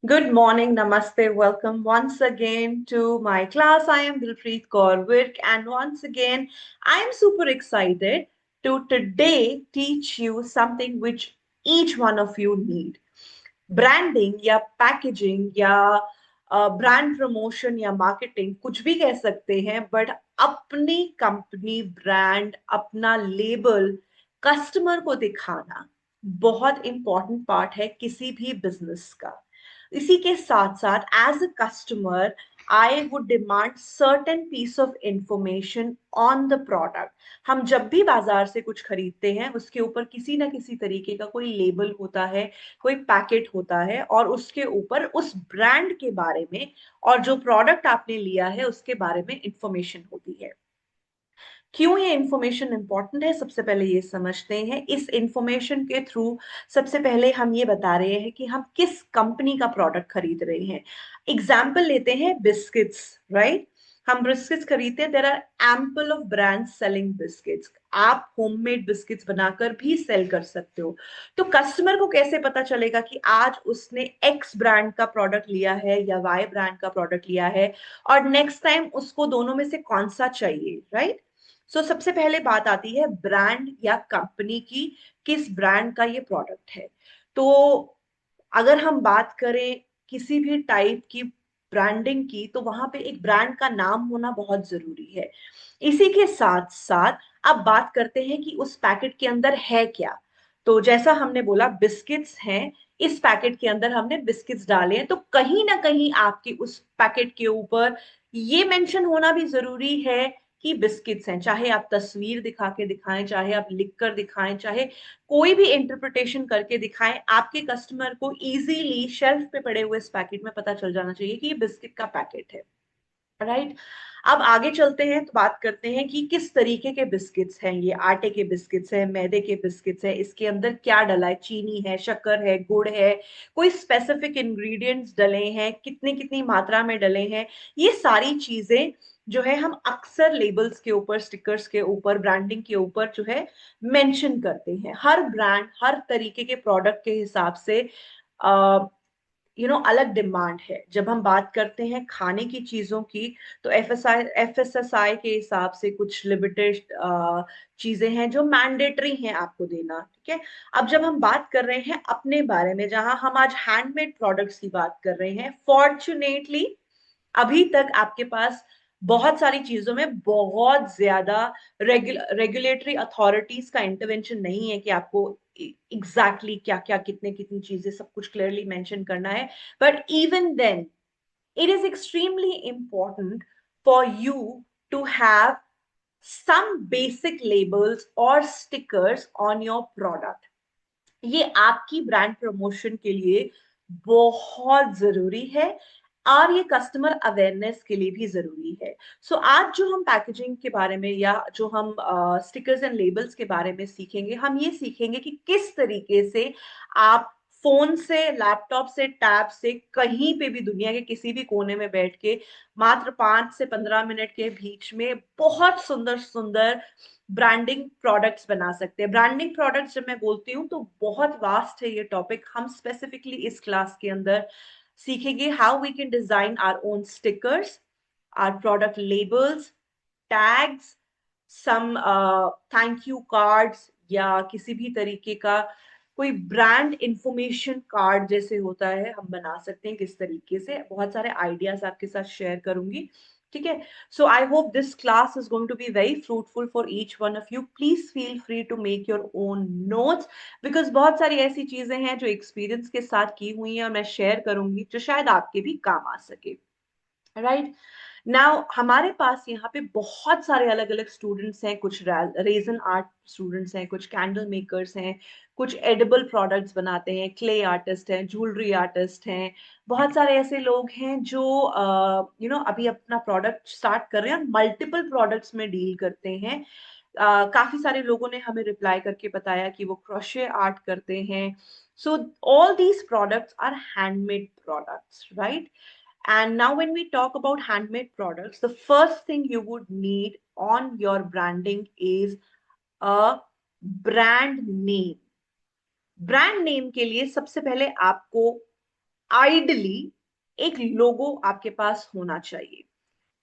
Good morning, Namaste. Welcome once again to my class. I am Dilpreet Kaur Virk, and once again, I am super excited to today teach you something which each one of you need. Branding या packaging या brand promotion या marketing कुछ भी कह सकते हैं, but अपनी company brand अपना लेबल कस्टमर को दिखाना बहुत इंपॉर्टेंट पार्ट है किसी भी बिजनेस का। इसी के साथ साथ as a customer I would demand certain piece of information on the product. हम जब भी बाजार से कुछ खरीदते हैं उसके ऊपर किसी ना किसी तरीके का कोई लेबल होता है, कोई पैकेट होता है और उसके ऊपर उस ब्रांड के बारे में और जो प्रोडक्ट आपने लिया है उसके बारे में इंफॉर्मेशन होती है। क्यों ये इंफॉर्मेशन इंपॉर्टेंट है, सबसे पहले ये समझते हैं। इस इंफॉर्मेशन के थ्रू सबसे पहले हम ये बता रहे हैं कि हम किस कंपनी का प्रोडक्ट खरीद रहे हैं। एग्जाम्पल लेते हैं बिस्किट्स, राइट। हम बिस्किट्स खरीदते हैं, there are ample of brand selling biscuits. आप होममेड बिस्किट्स बनाकर भी सेल कर सकते हो। तो कस्टमर को कैसे पता चलेगा कि आज उसने एक्स ब्रांड का प्रोडक्ट लिया है या वाई ब्रांड का प्रोडक्ट लिया है, और नेक्स्ट टाइम उसको दोनों में से कौन सा चाहिए, राइट। सबसे पहले बात आती है ब्रांड या कंपनी की, किस ब्रांड का ये प्रोडक्ट है। तो अगर हम बात करें किसी भी टाइप की ब्रांडिंग की, तो वहां पे एक ब्रांड का नाम होना बहुत जरूरी है। इसी के साथ साथ अब बात करते हैं कि उस पैकेट के अंदर है क्या। तो जैसा हमने बोला बिस्किट्स हैं, इस पैकेट के अंदर हमने बिस्किट्स डाले हैं, तो कहीं ना कहीं आपके उस पैकेट के ऊपर ये मेंशन होना भी जरूरी है कि बिस्किट्स हैं। चाहे आप तस्वीर दिखा के दिखाएं, चाहे आप लिख कर दिखाएं, चाहे कोई भी इंटरप्रिटेशन करके दिखाएं, आपके कस्टमर को इजीली शेल्फ पे पड़े हुए इस पैकेट में पता चल जाना चाहिए कि ये बिस्किट का पैकेट है, राइट। अब आगे चलते हैं तो बात करते हैं कि किस तरीके के बिस्किट्स हैं। ये आटे के बिस्किट्स हैं, मैदे के बिस्किट्स हैं, इसके अंदर क्या डला है, चीनी है, शक्कर है, गुड़ है, कोई स्पेसिफिक इंग्रेडिएंट्स डले हैं, कितनी कितनी मात्रा में डले हैं। ये सारी चीजें जो है हम अक्सर लेबल्स के ऊपर, स्टिकर्स के ऊपर, ब्रांडिंग के ऊपर जो है मेंशन करते हैं। हर ब्रांड हर तरीके के प्रोडक्ट के हिसाब से अलग डिमांड है। जब हम बात करते हैं खाने की चीजों की, तो एफएसएसआई के हिसाब से कुछ लिमिटेड चीजें हैं जो मैंडेटरी हैं आपको देना, ठीक है। अब जब हम बात कर रहे हैं अपने बारे में, जहां हम आज हैंडमेड प्रोडक्ट्स की बात कर रहे हैं, फॉर्चुनेटली अभी तक आपके पास बहुत सारी चीजों में बहुत ज्यादा रेगुलेटरी अथॉरिटीज का इंटरवेंशन नहीं है कि आपको एग्जैक्टली क्या क्या, कितने कितनी चीजें, सब कुछ क्लियरली मेंशन करना है। But even then it is extremely important for you to have some basic labels or stickers on your product। ये आपकी ब्रांड प्रमोशन के लिए बहुत जरूरी है और ये कस्टमर अवेयरनेस के लिए भी जरूरी है। आज जो हम पैकेजिंग के बारे में या जो हम स्टिकर्स एंड लेबल्स के बारे में सीखेंगे, हम ये सीखेंगे कि किस तरीके से आप फोन से, लैपटॉप से, टैब से, कहीं पे भी दुनिया के किसी भी कोने में बैठ के मात्र 5 से 15 मिनट के बीच में बहुत सुंदर सुंदर ब्रांडिंग प्रोडक्ट्स बना सकते हैं। ब्रांडिंग प्रोडक्ट्स जब मैं बोलती हूँ तो बहुत वास्ट है ये टॉपिक। हम स्पेसिफिकली इस क्लास के अंदर सीखेंगे how we can design our own stickers, our product labels, tags, some thank you cards, या किसी भी तरीके का कोई ब्रांड इंफॉर्मेशन कार्ड जैसे होता है, हम बना सकते हैं। किस तरीके से, बहुत सारे आइडियाज आपके साथ शेयर करूंगी, ठीक है। I hope this class is going to be very fruitful for each one of you. Please feel free to make your own notes, because बहुत सारी ऐसी चीजें हैं जो एक्सपीरियंस के साथ की हुई हैं और मैं शेयर करूंगी जो शायद आपके भी काम आ सके, राइट। नाउ हमारे पास यहाँ पे बहुत सारे अलग अलग स्टूडेंट्स हैं। कुछ रेजन आर्ट स्टूडेंट्स हैं, कुछ कैंडल मेकर्स हैं, कुछ एडिबल प्रोडक्ट्स बनाते हैं, क्ले आर्टिस्ट हैं, ज्वेलरी आर्टिस्ट हैं। बहुत सारे ऐसे लोग हैं जो अभी अपना प्रोडक्ट स्टार्ट कर रहे हैं और मल्टीपल प्रोडक्ट्स में डील करते हैं। काफी सारे लोगों ने हमें रिप्लाई करके बताया कि वो क्रोशे आर्ट करते हैं। So all these products are handmade products, right. And now, when we talk about handmade products, the first thing you would need on your branding is a brand name। Brand name के लिए सबसे पहले आपको ideally एक लोगो आपके पास होना चाहिए,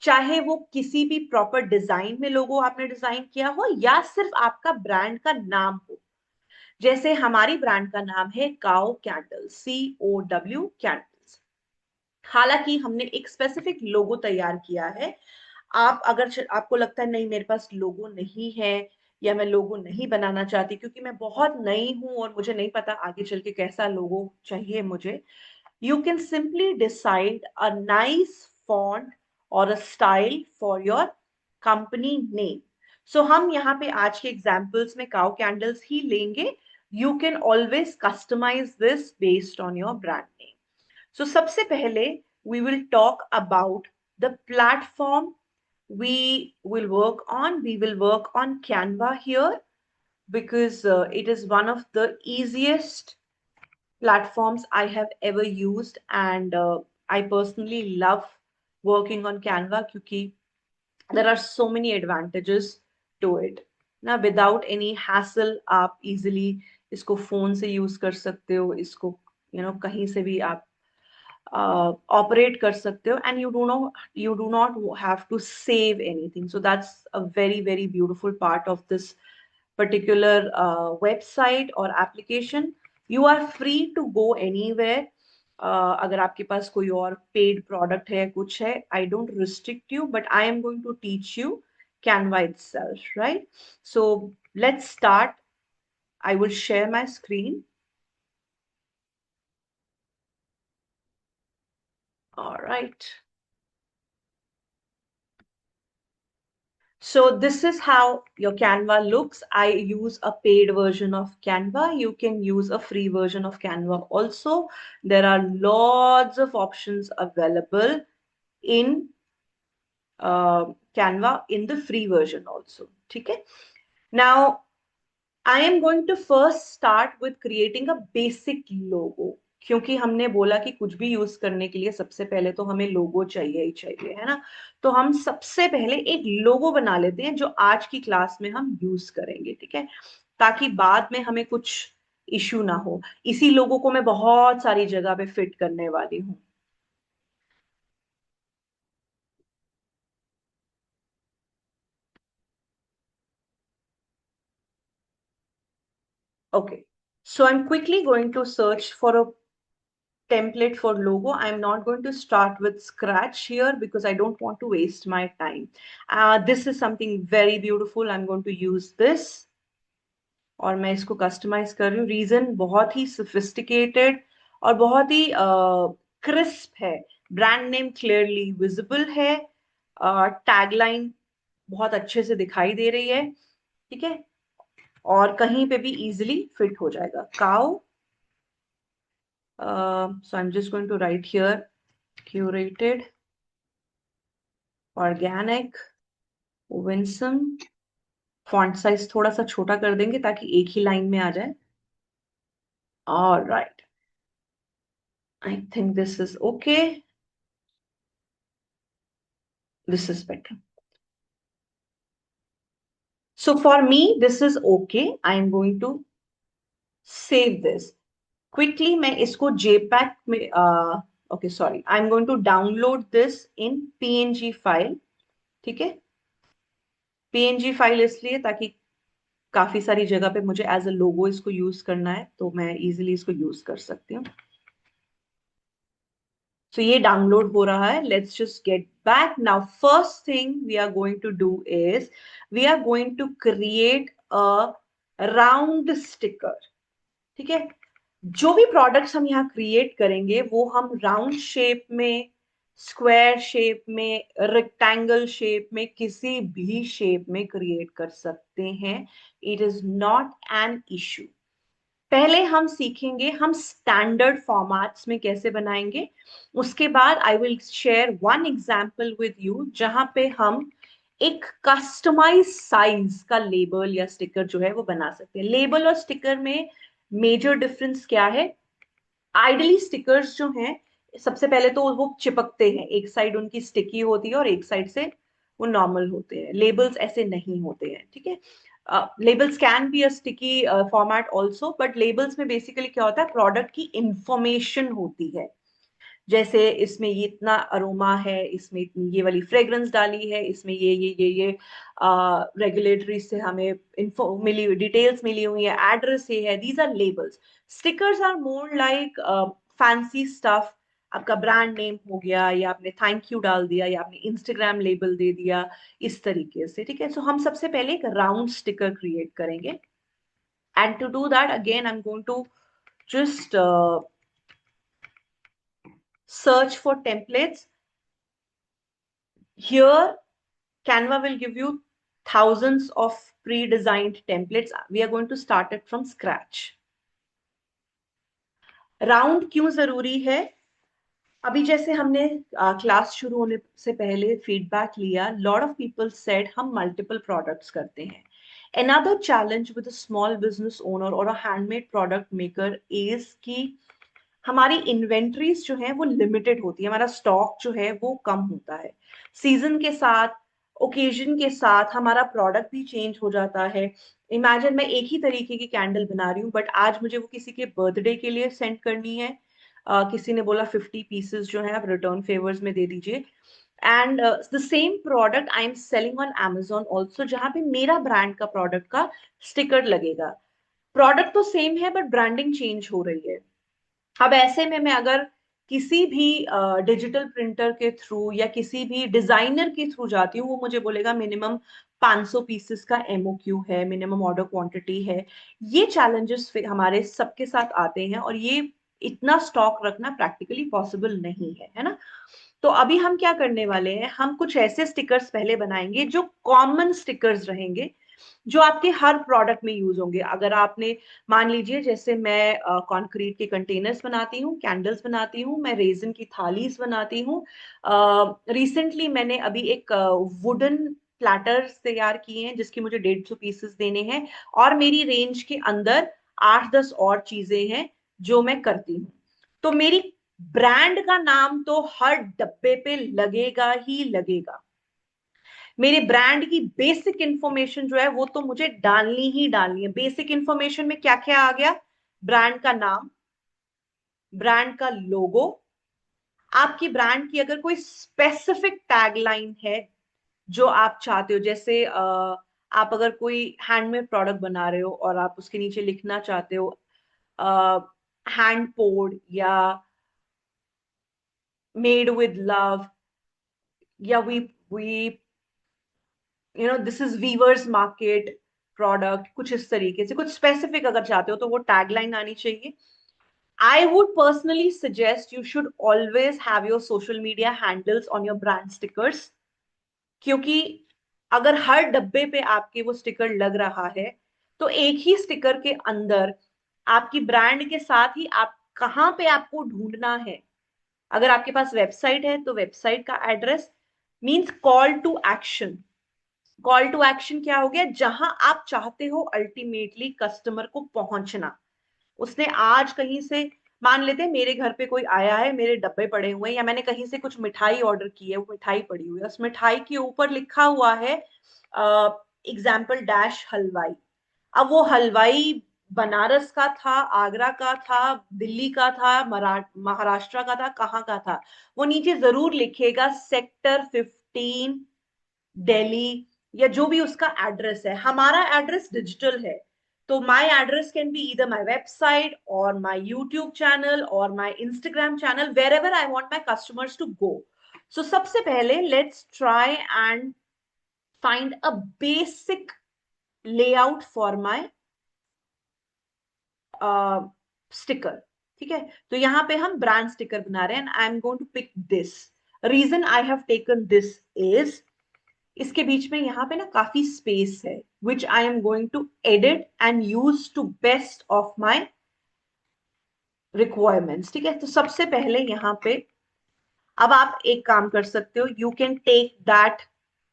चाहे वो किसी भी प्रॉपर डिजाइन में लोगो आपने डिजाइन किया हो या सिर्फ आपका ब्रांड का नाम हो। जैसे हमारी ब्रांड का नाम है काओ कैंडल्स, COW कैंडल्स। हालांकि हमने एक स्पेसिफिक लोगो तैयार किया है। आप अगर आपको लगता है नहीं मेरे पास लोगो नहीं है या मैं लोगो नहीं बनाना चाहती क्योंकि मैं बहुत नई हूं और मुझे नहीं पता आगे चल के कैसा लोगो चाहिए मुझे, you can simply decide a nice font or a style for your company name. So हम यहाँ पे आज के examples में cow candles ही लेंगे. You can always customize this based on your brand name. So सबसे पहले we will talk about the platform we will work on. We will work on Canva here because it is one of the easiest platforms I have ever used, and I personally love working on Canva because there are so many advantages to it. Now, without any hassle, आप easily इसको phone से use कर सकते हो, इसको कहीं से भी आप operate कर सकते हो, and you do not have to save anything. So that's a very very beautiful part of this particular website or application. You are free to go anywhere. अगर आपके पास कोई और पेड प्रोडक्ट है कुछ है, I don't restrict you, but I am going to teach you Canva itself, right? So let's start. I will share my screen. All right. So this is how your Canva looks. I use a paid version of Canva. You can use a free version of Canva also. There are lots of options available in Canva in the free version also. Okay. Now, I am going to first start with creating a basic logo. क्योंकि हमने बोला कि कुछ भी use करने के लिए सबसे पहले तो हमें लोगो चाहिए ही चाहिए, है ना? तो हम सबसे पहले एक लोगो बना लेते हैं जो आज की क्लास में हम यूज करेंगे, ठीक है? ताकि बाद में हमें कुछ इश्यू ना हो। इसी लोगो को मैं बहुत सारी जगह पे फिट करने वाली हूँ। Okay, so I'm quickly going to search for a template for logo. I'm not going to start with scratch here because I don't want to waste my time. This is something very beautiful. I'm going to use this और मैं इसको customise कर रही हूँ। Reason बहुत ही sophisticated और बहुत ही crisp है। ब्रांड नेम क्लियरली विजिबल है। टैगलाइन बहुत अच्छे से दिखाई दे रही है, ठीक है? और कहीं पे भी इजिली फिट हो जाएगा। Cow, so I'm just going to write here curated, organic, winsome. Font size थोड़ा सा छोटा कर देंगे ताकि एक ही लाइन में आ जाए। All right, I think this is okay. This is better. So for me, this is okay. I am going to save this. Quickly, मैं इसको JPEG में, okay, sorry. I'm going to download this in PNG file. ठीक है? PNG file इसलिए ताकि काफी सारी जगह पे मुझे एज अ लोगो इसको यूज करना है, तो मैं इजीली इसको यूज कर सकती हूँ। So ये डाउनलोड हो रहा है. Let's just get back. Now, first thing we are going to do is we are going to create a round sticker. ठीक है? जो भी प्रोडक्ट्स हम यहाँ क्रिएट करेंगे वो हम राउंड शेप में, स्क्वायर शेप में, रेक्टेंगल शेप में, किसी भी शेप में क्रिएट कर सकते हैं. It is not an issue. पहले हम सीखेंगे हम स्टैंडर्ड फॉर्मेट्स में कैसे बनाएंगे. उसके बाद I will share one example with you जहां पे हम एक कस्टमाइज साइज का लेबल या स्टिकर जो है वो बना सकते हैं. लेबल और स्टिकर में मेजर डिफरेंस क्या है? आइडली स्टिकर्स जो हैं सबसे पहले तो वो चिपकते हैं, एक साइड उनकी स्टिकी होती है और एक साइड से वो नॉर्मल होते हैं. लेबल्स ऐसे नहीं होते हैं, ठीक है? Labels can be a sticky format also, but labels में बेसिकली क्या होता है, प्रोडक्ट की इंफॉर्मेशन होती है. जैसे इसमें ये इतना अरोमा है, इसमें इतनी ये वाली फ्रेग्रेंस डाली है, इसमें ये रेगुलेटरी से हमें इन्फो मिली हुई, डिटेल्स मिली हुई है, एड्रेस ये है, these are labels. Stickers are more like fancy stuff. आपका ब्रांड नेम हो गया, या आपने थैंक यू डाल दिया, या आपने इंस्टाग्राम लेबल दे दिया, इस तरीके से। ठीक है, सो हम सबसे पहले एक राउंड स्टिकर क्रिएट करेंगे। And to do that again I am going to just search for templates. Here, Canva will give you thousands of pre-designed templates. We are going to start it from scratch. Round क्यों जरूरी है? अभी जैसे हमने class शुरू होने से पहले फीडबैक लिया, लॉट ऑफ पीपल सेड हम मल्टीपल प्रोडक्ट्स करते हैं। Another challenge with a small business owner or a handmade product maker is कि हमारी इन्वेंट्रीज जो है वो लिमिटेड होती है, हमारा स्टॉक जो है वो कम होता है। सीजन के साथ, ओकेजन के साथ हमारा प्रोडक्ट भी चेंज हो जाता है। इमेजिन मैं एक ही तरीके की कैंडल बना रही हूँ, बट आज मुझे वो किसी के बर्थडे के लिए सेंड करनी है। किसी ने बोला 50 पीसेस जो है आप रिटर्न फेवर्स में दे दीजिए। And the same product I am selling on Amazon also, जहां पे मेरा ब्रांड का प्रोडक्ट का स्टिकर लगेगा। प्रोडक्ट तो सेम है बट ब्रांडिंग चेंज हो रही है। अब ऐसे में मैं अगर किसी भी डिजिटल प्रिंटर के थ्रू या किसी भी डिजाइनर के थ्रू जाती हूँ, वो मुझे बोलेगा मिनिमम 500 पीसेस का एमओक्यू है, मिनिमम ऑर्डर क्वांटिटी है। ये चैलेंजेस हमारे सबके साथ आते हैं, और ये इतना स्टॉक रखना प्रैक्टिकली पॉसिबल नहीं है ना। तो अभी हम क्या करने वाले हैं, हम कुछ ऐसे स्टिकर्स पहले बनाएंगे जो कॉमन स्टिकर्स रहेंगे, जो आपके हर प्रोडक्ट में यूज होंगे। अगर आपने, मान लीजिए जैसे मैं कंक्रीट के कंटेनर्स बनाती हूँ, कैंडल्स बनाती हूँ, मैं रेजिन की थालीज बनाती हूँ। रिसेंटली मैंने अभी एक वुडन प्लेटर्स तैयार किए हैं जिसकी मुझे 150 पीसेस देने हैं, और मेरी रेंज के अंदर 8-10 और चीजें हैं जो मैं करती हूँ। तो मेरी ब्रांड का नाम तो हर डब्बे पे लगेगा ही लगेगा। मेरे ब्रांड की बेसिक इंफॉर्मेशन जो है वो तो मुझे डालनी ही डालनी है। बेसिक इंफॉर्मेशन में क्या क्या आ गया? ब्रांड का नाम, ब्रांड का लोगो, आपकी ब्रांड की अगर कोई स्पेसिफिक टैगलाइन है जो आप चाहते हो, जैसे आप अगर कोई हैंडमेड प्रोडक्ट बना रहे हो और आप उसके नीचे लिखना चाहते हो हैंड पोर्ड, या मेड विद लव, या we this is weavers market product, कुछ इस तरीके से कुछ स्पेसिफिक अगर चाहते हो तो वो टैगलाइन आनी चाहिए। I would personally suggest you should always have your social media handles on your brand stickers, क्योंकि अगर हर डब्बे पे आपके वो स्टिकर लग रहा है, तो एक ही स्टिकर के अंदर आपकी ब्रांड के साथ ही आप कहाँ पे आपको ढूंढना है। अगर आपके पास वेबसाइट है तो वेबसाइट का address, means call to action. Call to action क्या हो गया? जहां आप चाहते हो अल्टीमेटली कस्टमर को पहुंचना। उसने आज कहीं से, मान लेते हैं मेरे घर पे कोई आया है, मेरे डब्बे पड़े हुए हैं, या मैंने कहीं से कुछ मिठाई ऑर्डर की है, वो मिठाई पड़ी हुई है, उस मिठाई के ऊपर लिखा हुआ है एग्जाम्पल डैश हलवाई। अब वो हलवाई बनारस का था, आगरा का था, दिल्ली का था, महाराष्ट्र का था, कहाँ का था, वो नीचे जरूर लिखेगा सेक्टर 15 दिल्ली, या जो भी उसका एड्रेस है। हमारा एड्रेस डिजिटल है, तो my address can be either my website और माय यूट्यूब चैनल और my Instagram channel, wherever I want my customers to go. So सबसे पहले let's try and find a basic layout for my sticker. ठीक है, तो यहाँ पे हम ब्रांड स्टिकर बना रहे हैं, and I am going to pick this. Reason I have taken this is, इसके बीच में यहाँ पे ना काफी स्पेस है, which I am going to edit and use to best of my requirements. ठीक है, तो सबसे पहले यहाँ पे, अब आप एक काम कर सकते हो, यू कैन टेक दैट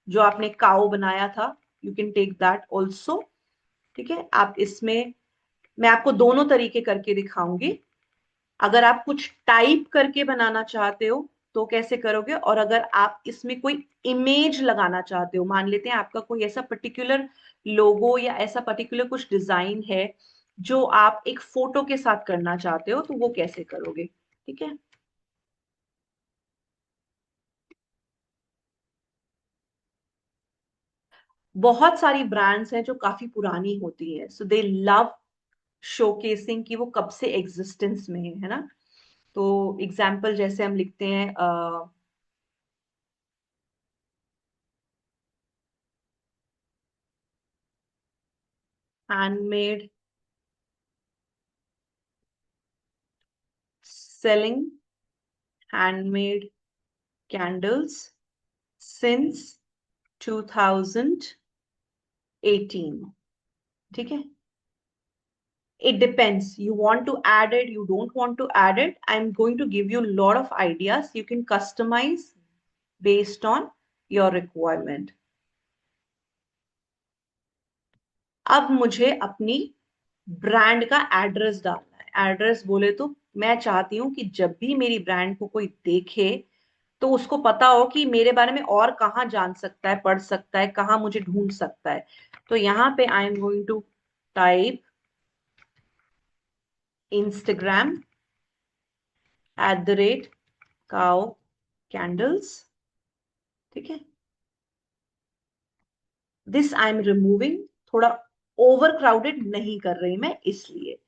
जो आपने काउ बनाया था, you can take that also. ठीक है, आप इसमें, मैं आपको दोनों तरीके करके दिखाऊंगी। अगर आप कुछ टाइप करके बनाना चाहते हो तो कैसे करोगे, और अगर आप इसमें कोई इमेज लगाना चाहते हो, मान लेते हैं आपका कोई ऐसा पर्टिकुलर लोगो या ऐसा पर्टिकुलर कुछ डिजाइन है जो आप एक फोटो के साथ करना चाहते हो, तो वो कैसे करोगे। ठीक है, बहुत सारी ब्रांड्स हैं जो काफी पुरानी होती हैं, सो दे लव शोकेसिंग कि वो कब से एग्जिस्टेंस में है ना। तो एग्जाम्पल जैसे हम लिखते हैं handmade selling handmade candles since 2018। ठीक है, it depends, you want to add it, you don't want to add it. I'm going to give you a lot of ideas, you can customize based on your requirement. अब मुझे अपनी brand का address डालना है। Address बोले तो मैं चाहती हूँ कि जब भी मेरी ब्रांड को कोई देखे तो उसको पता हो कि मेरे बारे में और कहाँ जान सकता है, पढ़ सकता है, कहाँ मुझे ढूंढ सकता है। तो यहाँ पे I am going to type Instagram @cow candles। ठीक है, दिस आई एम रिमूविंग, थोड़ा ओवर क्राउडेड नहीं कर रही मैं इसलिए।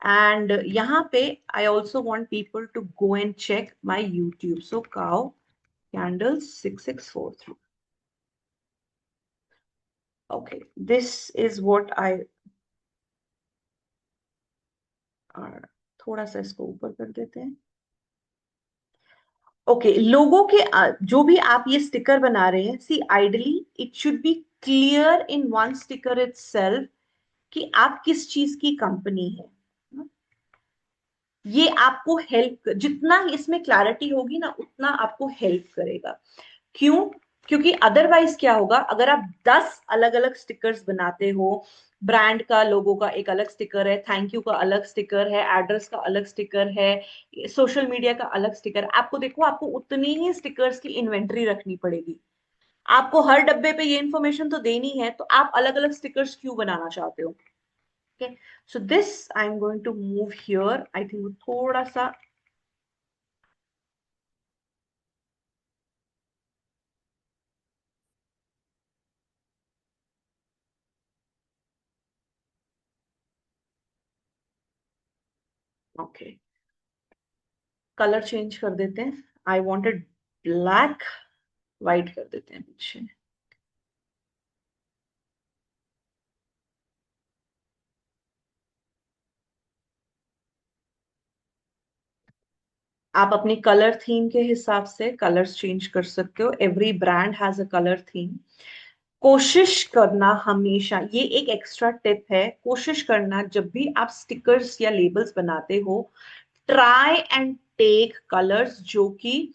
एंड यहाँ पे I also want people to go and check my YouTube, so cow candles 6643। Okay, this is what I, थोड़ा सा इसको ऊपर कर देते हैं। ओके, लोगों के जो भी आप ये स्टिकर बना रहे हैं, see ideally it should be clear in one sticker itself कि आप किस चीज की कंपनी है। ये आपको हेल्प, जितना इसमें क्लैरिटी होगी ना उतना आपको हेल्प करेगा। क्यों? क्योंकि अदरवाइज क्या होगा, अगर आप 10 अलग अलग स्टिकर्स बनाते हो, ब्रांड का लोगो का एक अलग स्टिकर है, थैंक यू का अलग स्टिकर है, एड्रेस का अलग स्टिकर है, सोशल मीडिया का अलग स्टिकर, आपको देखो आपको उतनी ही स्टिकर्स की इन्वेंटरी रखनी पड़ेगी। आपको हर डब्बे पे ये इन्फॉर्मेशन तो देनी है, तो आप अलग अलग स्टिकर्स क्यों बनाना चाहते हो? Okay, so this I'm going to move here, I think थोड़ा सा। ओके, कलर चेंज कर देते हैं, आई वांटेड ब्लैक, वाइट कर देते हैं पीछे। आप अपनी कलर थीम के हिसाब से कलर्स चेंज कर सकते हो, every brand has a colour theme. कोशिश करना हमेशा, ये एक एक्स्ट्रा टिप है, कोशिश करना जब भी आप स्टिकर्स या लेबल्स बनाते हो, ट्राई एंड टेक कलर्स जो कि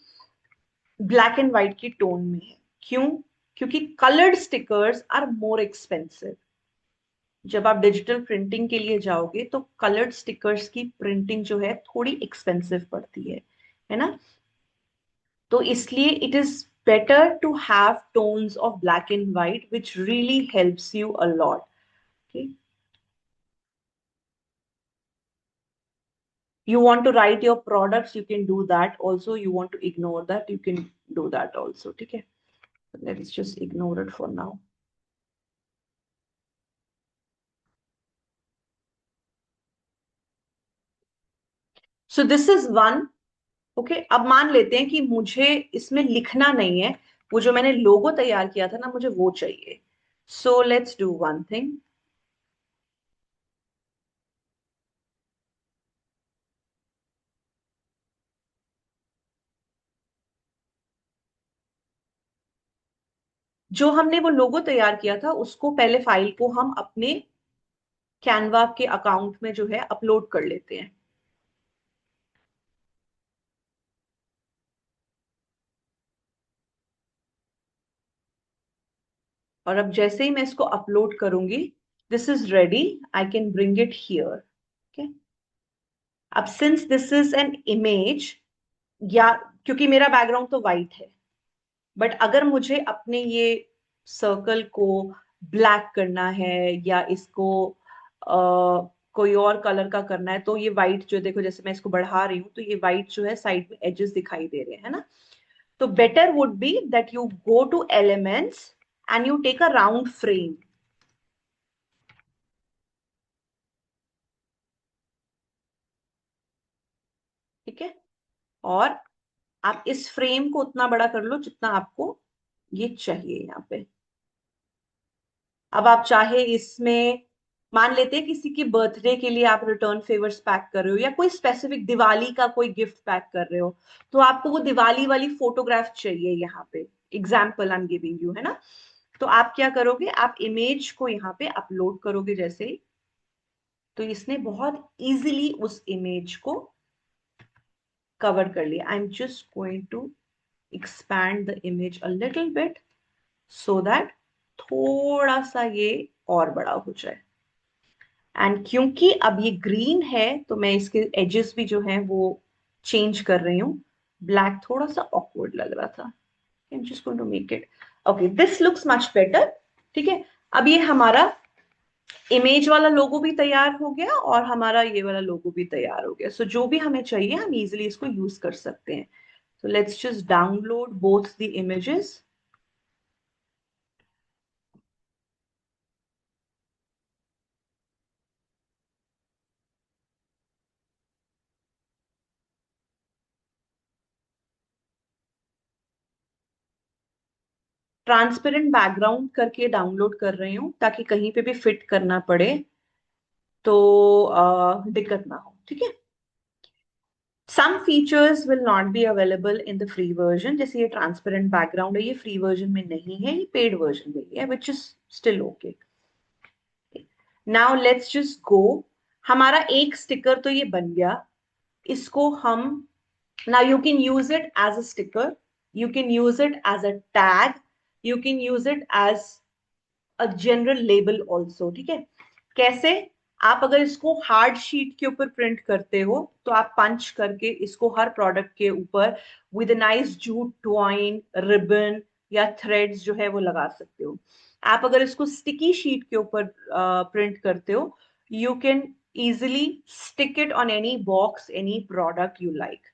ब्लैक एंड व्हाइट की टोन में है। क्यों? क्योंकि coloured stickers are more expensive. जब आप डिजिटल प्रिंटिंग के लिए जाओगे तो कलर्ड स्टिकर्स की प्रिंटिंग जो है थोड़ी एक्सपेंसिव पड़ती है ना। तो इसलिए it is better to have tones of black and white which really helps you a lot. Okay, you want to write your products, you can do that also, you want to ignore that, you can do that also। ठीक है, let's just ignore it for now। So this is one. Okay, अब मान लेते हैं कि मुझे इसमें लिखना नहीं है, वो जो मैंने लोगो तैयार किया था ना मुझे वो चाहिए। So let's do one thing, जो हमने वो लोगो तैयार किया था उसको पहले फाइल को हम अपने कैनवा के अकाउंट में जो है अपलोड कर लेते हैं। और अब जैसे ही मैं इसको अपलोड करूंगी, this is ready, I can bring it here. Okay, अब since this is an image, या क्योंकि मेरा बैकग्राउंड तो व्हाइट है, बट अगर मुझे अपने ये सर्कल को ब्लैक करना है या इसको कोई और कलर का करना है, तो ये व्हाइट जो देखो, जैसे मैं इसको बढ़ा रही हूँ तो ये व्हाइट जो है साइड में एजेस दिखाई दे रहे हैं, है ना। तो better would be that you go two elements and you take a round frame. ठीक है, और आप इस फ्रेम को उतना बड़ा कर लो जितना आपको ये चाहिए यहाँ पे। अब आप चाहे इसमें, मान लेते हैं किसी की बर्थडे के लिए आप रिटर्न फेवर्स पैक कर रहे हो, या कोई स्पेसिफिक दिवाली का कोई गिफ्ट पैक कर रहे हो, तो आपको वो दिवाली वाली फोटोग्राफ चाहिए यहाँ पे। Example I am giving you, है ना। तो आप क्या करोगे, आप इमेज को यहाँ पे अपलोड करोगे जैसे ही, तो इसने बहुत इजीली उस इमेज को कवर कर लिया। I am just going to expand the image a little bit so that थोड़ा सा ये और बड़ा हो जाए। एंड क्योंकि अब ये ग्रीन है तो मैं इसके एजेस भी जो हैं वो चेंज कर रही हूँ। ब्लैक थोड़ा सा ऑकवर्ड लग रहा था। I'm just going to make it okay, this looks much better। ठीक है, अब ये हमारा इमेज वाला लोगो भी तैयार हो गया और हमारा ये वाला लोगो भी तैयार हो गया। सो जो भी हमें चाहिए हम इजीली इसको यूज कर सकते हैं। So let's just download both the images। Transparent background करके डाउनलोड कर रही हूँ ताकि कहीं पे भी फिट करना पड़े तो दिक्कत ना हो। ठीक है, some features will not be available in the free version. जैसे ये ट्रांसपेरेंट बैकग्राउंड है, ये फ्री वर्जन में नहीं है, ये पेड वर्जन में है, which is still okay. Now let's just go. हमारा एक स्टिकर तो ये बन गया। इसको हम, now you can use it as a sticker, you can use it as a tag, you can use it as a general label also। ठीक है, कैसे, आप अगर इसको हार्ड शीट के ऊपर प्रिंट करते हो तो आप पंच करके इसको हर प्रोडक्ट के ऊपर with nice jute twine ribbon या थ्रेड्स जो है वो लगा सकते हो। आप अगर इसको स्टिकी शीट के ऊपर प्रिंट करते हो, you can easily stick it on any box, any product you like।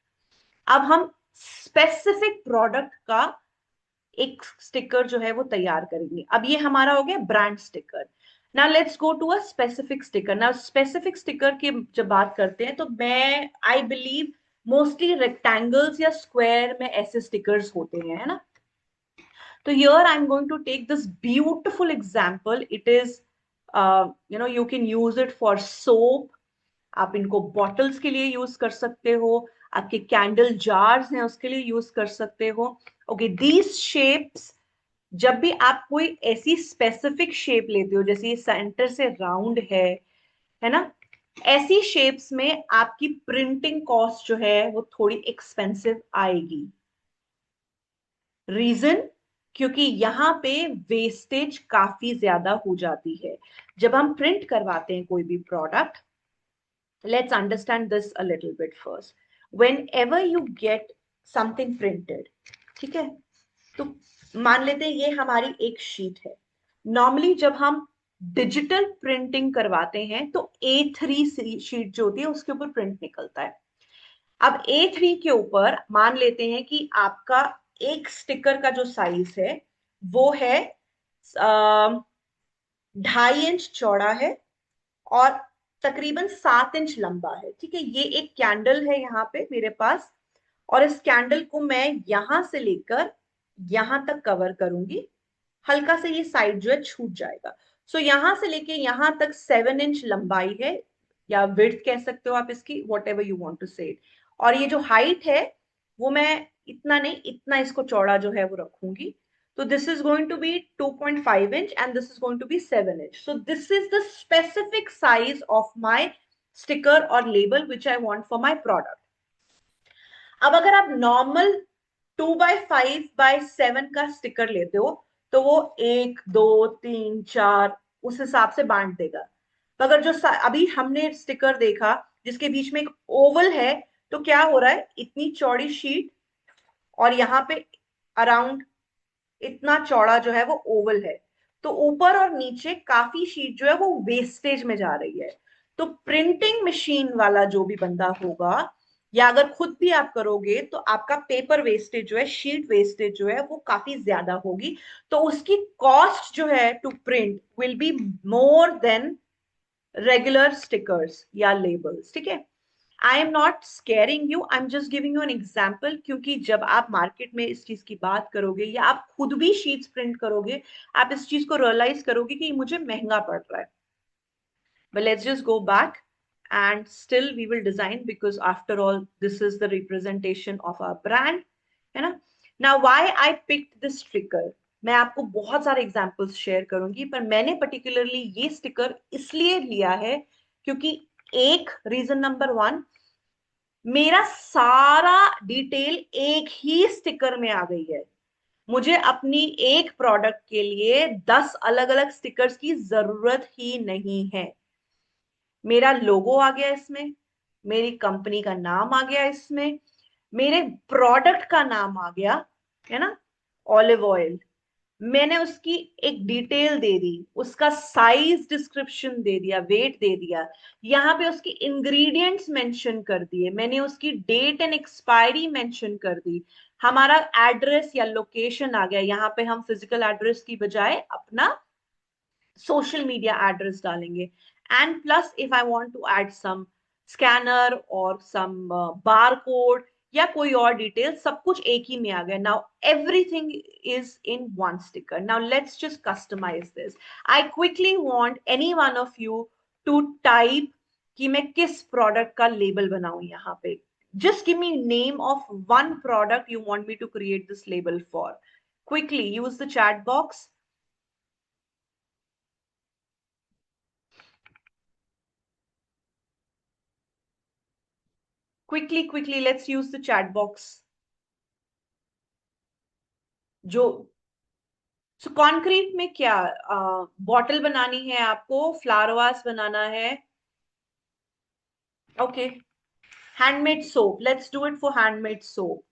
अब हम स्पेसिफिक प्रोडक्ट का एक स्टिकर जो है वो तैयार करेंगे। अब ये हमारा हो गया brand sticker. Now let's go to a specific sticker. Now specific sticker की जब बात करते हैं तो मैं आई बिलीव मोस्टली रेक्टेंगल्स या स्क्वायर में ऐसे स्टिकर्स होते हैं, है ना। तो here I am going to take this beautiful example. It is you can use it for soap. आप इनको बॉटल्स के लिए यूज कर सकते हो, आपके कैंडल जार्स हैं उसके लिए यूज कर सकते हो। ओके, दीज शेप्स, जब भी आप कोई ऐसी स्पेसिफिक शेप लेते हो, जैसे ये सेंटर से राउंड है ना, ऐसी शेप्स में आपकी प्रिंटिंग कॉस्ट जो है वो थोड़ी एक्सपेंसिव आएगी। रीजन, क्योंकि यहाँ पे वेस्टेज काफी ज्यादा हो जाती है जब हम प्रिंट करवाते हैं कोई भी product. Let's understand this a little bit first। Whenever you get something printed, ठीक है, तो मान लेते हैं ये हमारी एक शीट है। नॉर्मली जब हम डिजिटल प्रिंटिंग करवाते हैं तो A3 शीट जो होती है उसके ऊपर प्रिंट निकलता है। अब A3 के ऊपर मान लेते हैं कि आपका एक स्टिकर का जो साइज है वो है 2.5 इंच चौड़ा है और तकरीबन 7 इंच लंबा है। ठीक है, ये एक कैंडल है यहाँ पे मेरे पास, और इस कैंडल को मैं यहां से लेकर यहां तक कवर करूंगी। हल्का से ये साइड जो है छूट जाएगा। सो यहां से लेके यहां तक 7 इंच लंबाई है, या विड्थ कह सकते हो आप इसकी, whatever you want to say. और ये जो हाइट है वो मैं इतना नहीं, इतना इसको चौड़ा जो है वो रखूंगी। So this is going to be 2.5 inch and this is going to be 7 inch. So this is the specific size of my sticker or label which I want for my product। अब अगर आप normal 2x5x7 का sticker लेते हो तो वो 1 2 3 4 उस हिसाब से बांट देगा। मगर जो अभी हमने स्टिकर देखा जिसके बीच में एक ओवल है, तो क्या हो रहा है, इतनी चौड़ी शीट और यहाँ पे अराउंड इतना चौड़ा जो है वो ओवल है, तो ऊपर और नीचे काफी शीट जो है वो वेस्टेज में जा रही है। तो प्रिंटिंग मशीन वाला जो भी बंदा होगा या अगर खुद भी आप करोगे तो आपका पेपर वेस्टेज जो है, शीट वेस्टेज जो है, वो काफी ज्यादा होगी। तो उसकी कॉस्ट जो है to print will be more than regular stickers या लेबल्स, ठीक है। I am not scaring you, I am just giving you an example, क्योंकि जब आप मार्केट में इस चीज की बात करोगे या आप खुद भी शीट्स प्रिंट करोगे, आप इस चीज को रियलाइज करोगे कि मुझे महंगा पड़ रहा है। But let's just go back, and still we will design, because after all this is the representation of our brand, है ना। Now why I picked this sticker, मैं आपको बहुत सारे एग्जांपल्स शेयर करूंगी, पर मैंने पर्टिकुलरली ये स्टिकर इसलिए लिया है क्योंकि एक रीजन नंबर वन, मेरा सारा डिटेल एक ही स्टिकर में आ गई है। मुझे अपनी एक प्रोडक्ट के लिए 10 अलग अलग स्टिकर्स की जरूरत ही नहीं है। मेरा लोगो आ गया इसमें, मेरी कंपनी का नाम आ गया इसमें, मेरे प्रोडक्ट का नाम आ गया, है ना, ऑलिव ऑयल। मैंने उसकी एक डिटेल दे दी, उसका साइज डिस्क्रिप्शन दे दिया, वेट दे दिया, यहाँ पे उसकी इंग्रेडिएंट्स मेंशन कर दिए, मैंने उसकी डेट एंड एक्सपायरी मेंशन कर दी, हमारा एड्रेस या लोकेशन आ गया। यहाँ पे हम फिजिकल एड्रेस की बजाय अपना सोशल मीडिया एड्रेस डालेंगे। And plus if I want to add some scanner और सम बार कोड या कोई और डिटेल, सब कुछ एक ही में आ गया। Now everything is in one sticker. Now let's just customise this. I quickly want any one of you to type कि मैं किस प्रोडक्ट का लेबल बनाऊं यहाँ पे। Just give me name of one product you want me to create this label for. Quickly use the chat box. Quickly, let's use the chat box. जो सो concrete में क्या, बॉटल बनानी है आपको, फ्लावर वास बनाना है, okay. Handmade soap, let's do it for handmade soap.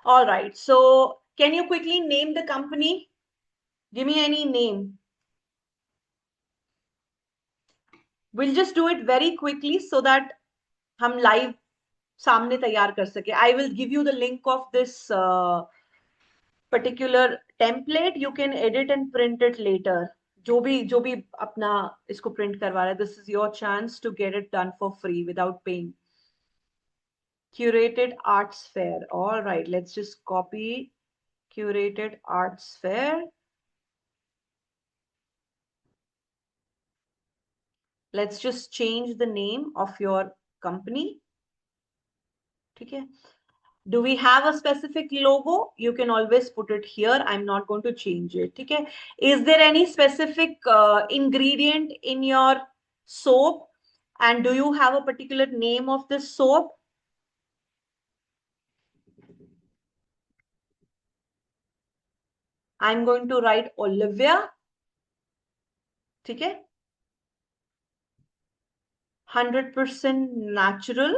All right, so can you quickly name the company? Give me any name. We'll just do it very quickly so that हम live सामने तैयार कर सके। I will give you the link of this particular template. You can edit and print it later. जो भी अपना इसको print करवा रहा है, this is your chance to get it done for free without paying. Curated arts fair. All right, let's just copy curated arts fair. Let's just change the name of your company. ठीक है। Do we have a specific logo? You can always put it here. I'm not going to change it. ठीक है। Is there any specific ingredient in your soap? And do you have a particular name of this soap? I'm going to write Olivia. ठीक है। 100% natural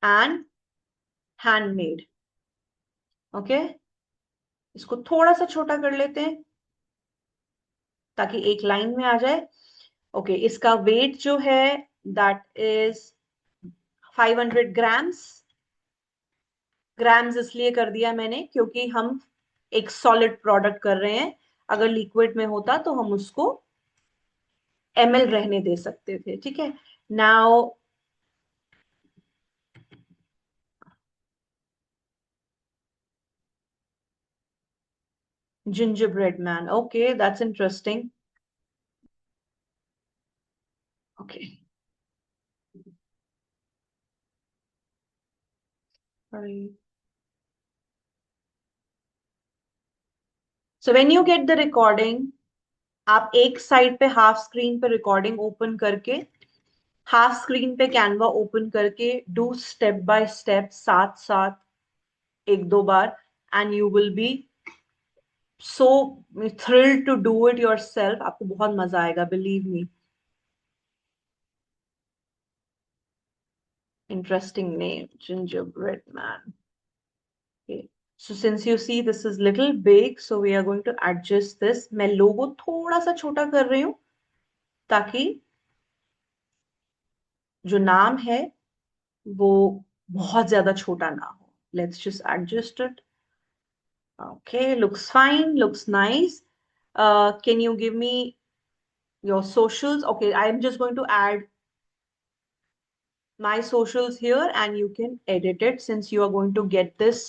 and handmade. Okay. इसको थोड़ा सा छोटा कर लेते हैं ताकि एक लाइन में आ जाए। ओके, इसका वेट जो है दैट इज 500 ग्राम्स। ग्राम्स इसलिए कर दिया मैंने क्योंकि हम एक सॉलिड प्रोडक्ट कर रहे हैं। अगर लिक्विड में होता तो हम उसको ml रहने दे सकते थे, ठीक है। Now gingerbread man, okay, that's interesting. Okay, sorry. So when you get the recording, आप एक साइड पे हाफ स्क्रीन पे रिकॉर्डिंग ओपन करके, हाफ स्क्रीन पे कैनवा ओपन करके डू स्टेप बाय स्टेप, साथ साथ एक दो बार, and you will be so thrilled to do it yourself. आपको बहुत मजा आएगा, believe me. Interesting name, gingerbread man. Okay. So since you see this is little big, so we are going to adjust this. मैं लोगो थोड़ा सा छोटा कर रही हूँ ताकि जो नाम है वो बहुत ज्यादा छोटा ना हो. Let's just adjust it. Okay, looks fine, looks nice. Can you give me your socials? Okay, I'm just going to add my socials here and you can edit it since you are going to get this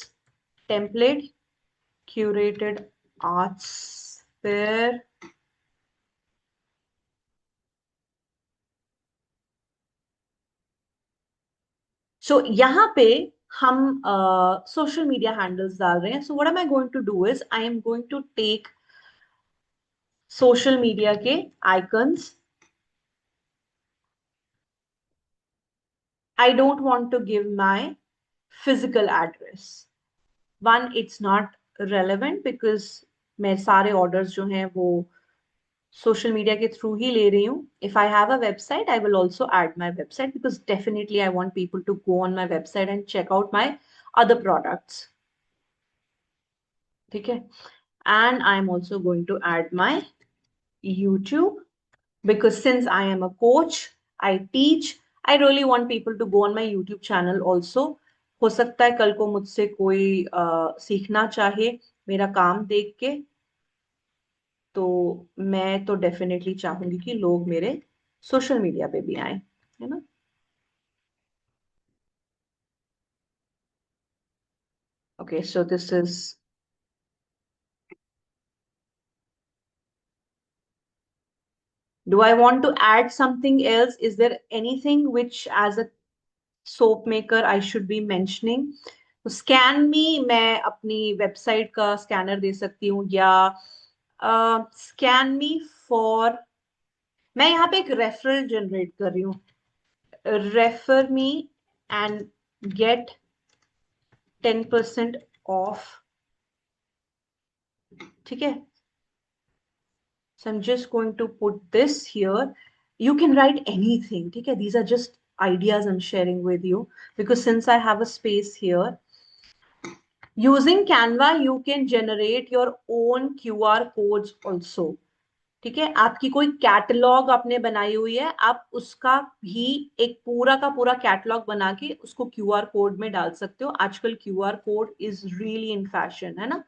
template. Curated arts fair. So यहाँ पे हम social media handles डाल रहे हैं. So what am I going to do is I am going to take social media के icons. I don't want to give my physical address. One, it's not relevant because मैं सारे orders जो हैं वो social media के through ही ले रही हूँ. If I have a website, I will also add my website because definitely I want people to go on my website and check out my other products. ठीक है? And I'm also going to add my YouTube because since I am a coach, I teach, I really want people to go on my YouTube channel also. हो सकता है कल को मुझसे कोई सीखना चाहे मेरा काम देख के, तो मैं तो डेफिनेटली चाहूंगी कि लोग मेरे सोशल मीडिया पे भी आए, है ना. Okay, so this is. Do I want to add something else? Is there anything which, as a soap maker, I should be mentioning? तो स्कैन मी मैं अपनी वेबसाइट का स्कैनर दे सकती हूँ, या स्कैन मी फॉर, मैं यहाँ पे एक रेफरल जनरेट कर रही हूँ. Refer me and get 10% off. ठीक है. So I'm just going to put this here. You can write anything. Okay? These are just ideas I'm sharing with you because since I have a space here, using Canva, you can generate your own QR codes also. ठीक है. आपकी कोई catalogue आपने बनाई हुई है, आप उसका भी एक पूरा का पूरा कैटलॉग बना के उसको क्यूआर कोड में डाल सकते हो. आजकल QR code is really in fashion, है ना.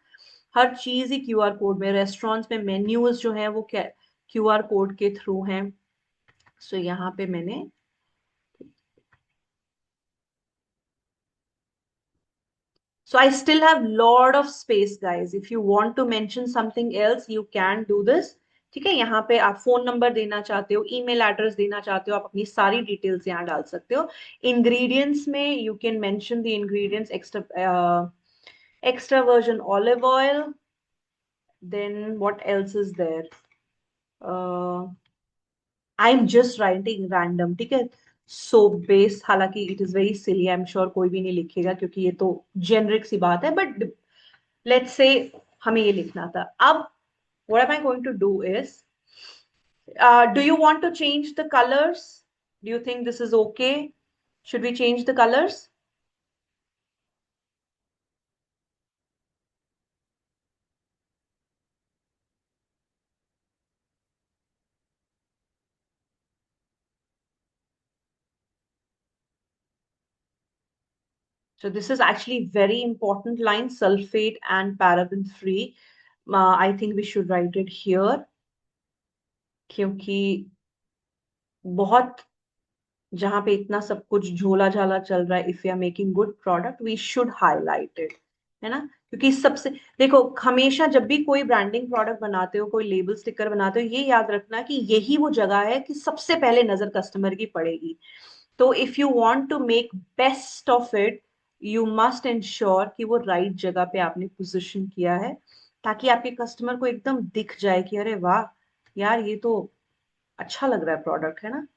हर चीज ही क्यूआर कोड में. रेस्टोरेंट्स में मेन्यूज जो है वो क्यूआर कोड के थ्रू हैं. सो यहाँ पे मैंने. So I still have lot of space, guys. If you want to mention something else, you can do this. ठीक है. यहाँ पे आप फोन नंबर देना चाहते हो, ईमेल एड्रेस देना चाहते हो, आप अपनी सारी डिटेल्स यहाँ डाल सकते हो. इंग्रेडिएंट्स में you can mention the ingredients. Extra virgin olive oil. Then what else is there. I am just writing random. ठीक है. सोप बेस, हालांकि it is very silly, I am sure कोई भी नहीं लिखेगा क्योंकि ये तो जेनरिक सी बात है, बट लेट्स से हमें ये लिखना था. अब what am I going to do is, do you want to change the colors? Do you think this is okay? Should we change the colors? So this is actually very important line, sulfate and paraben free. I think we should write it here क्योंकि बहुत, जहां पे इतना सब कुछ झोला झाला चल रहा है, if you are making good product we should highlight it, है ना. क्योंकि सबसे, देखो, हमेशा जब भी कोई ब्रांडिंग प्रोडक्ट बनाते हो, कोई लेबल स्टिकर बनाते हो, ये याद रखना कि यही वो जगह है कि सबसे पहले नजर कस्टमर की पड़ेगी. तो if you want to make best of it, you must ensure कि वो राइट जगह पे आपने पोजीशन किया है, ताकि आपके कस्टमर को एकदम दिख जाए कि अरे वाह यार, ये तो अच्छा लग रहा है प्रोडक्ट, है ना.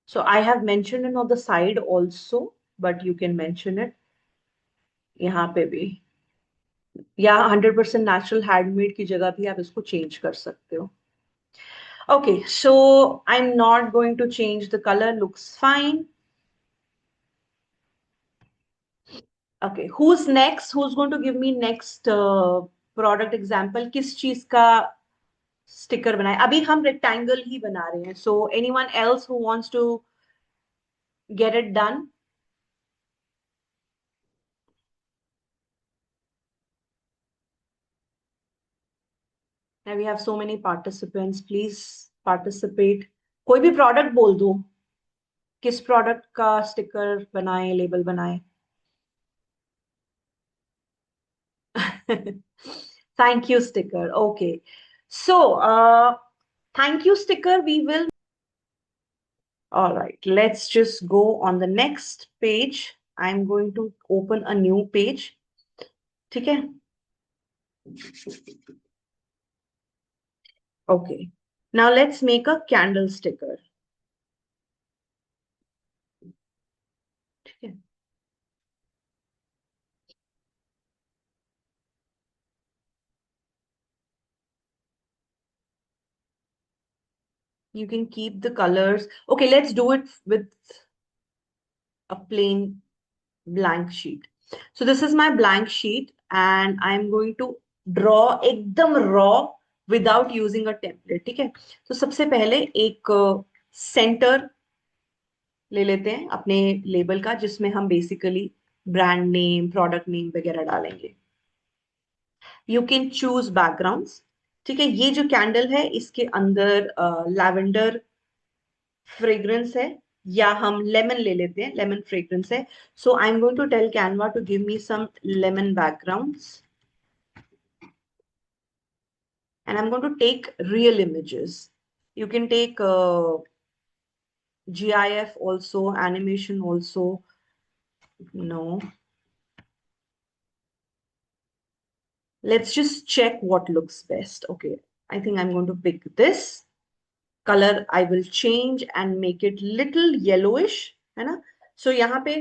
So I have mentioned it on the side also, but you can mention it यहाँ पे भी, या 100% नेचुरल हैंडमेड की जगह भी आप इसको चेंज कर सकते हो. Okay, so I'm not going to change the color, looks fine. Okay, who's next? Who's going to give me next product example? किस चीज का स्टिकर बनाए, अभी हम रेक्टेंगल ही बना रहे हैं. So anyone else who wants to get it done? Now we have so many participants. Please participate. कोई भी प्रोडक्ट बोल दो, किस प्रोडक्ट का स्टिकर बनाए, लेबल बनाए. Thank you sticker. Okay. So, thank you sticker. We will. All right. Let's just go on the next page. I'm going to open a new page. ठीक है? Okay. Now let's make a candle sticker. ठीक है? You can keep the colors. Okay, let's do it with a plain blank sheet. So this is my blank sheet and I'm going to draw एकदम raw without using a template. ठीक है? तो सबसे पहले एक centre ले लेते हैं अपने लेबल का, जिसमें हम basically brand name, product name वगैरह डालेंगे. You can choose backgrounds. ठीक है, ये जो कैंडल है इसके अंदर लैवेंडर फ्रेग्रेंस है, या हम लेमन ले लेते हैं, लेमन फ्रेग्रेंस है. So I am going to tell Canva to give me some lemon backgrounds and I'm going to take real images. You can take GIF also, animation also. No. Let's just check what looks best. Okay, I think I'm going to pick this. Color I will change and make it little yellowish, है ना? So यहाँ पे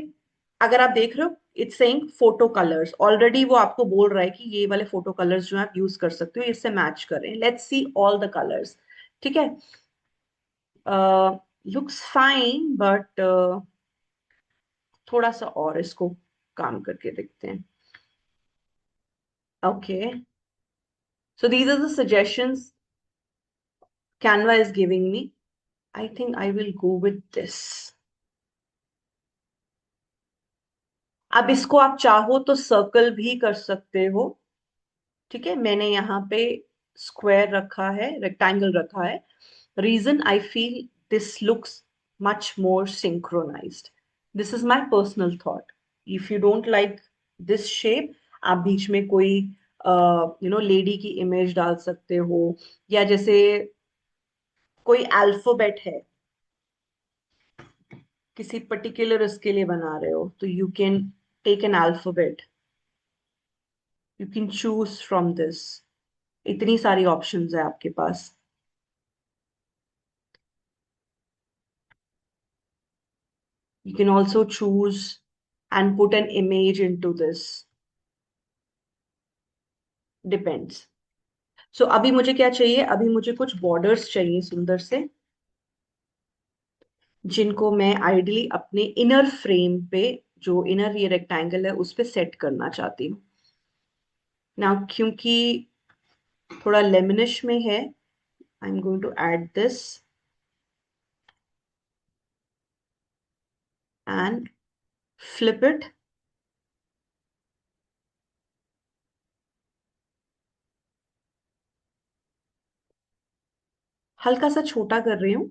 अगर आप देख रहे हो, it's saying photo colors. Already वो आपको बोल रहा है कि ये वाले photo colors जो आप use कर सकते हो, इससे match करें. Let's see all the colors. ठीक है? Looks fine, but थोड़ा सा और इसको काम करके देखते हैं. Okay. So these are the suggestions Canva is giving me. I think I will go with this. अब इसको आप चाहो तो सर्कल भी कर सकते हो. ठीक है, मैंने यहाँ पे स्क्वायर रखा है, रेक्टेंगल रखा है. Reason I feel this looks much more synchronised. This is my personal thought. If you don't like this shape, आप बीच में कोई लेडी की इमेज डाल सकते हो, या जैसे कोई अल्फाबेट है, किसी पर्टिकुलर उसके लिए बना रहे हो, तो you can take an alphabet. You can choose from this. इतनी सारी ऑप्शंस है आपके पास. You can also choose and put an image into this. Depends. So अभी मुझे क्या चाहिए? अभी मुझे कुछ बॉर्डर्स चाहिए सुंदर से, जिनको मैं आइडियली अपने इनर फ्रेम पे, जो इनर ये रेक्टेंगल है उस पे सेट करना चाहती हूँ. ना क्योंकि थोड़ा लेमनिश में है, I am going to add this and flip it. हल्का सा छोटा कर रही हूँ,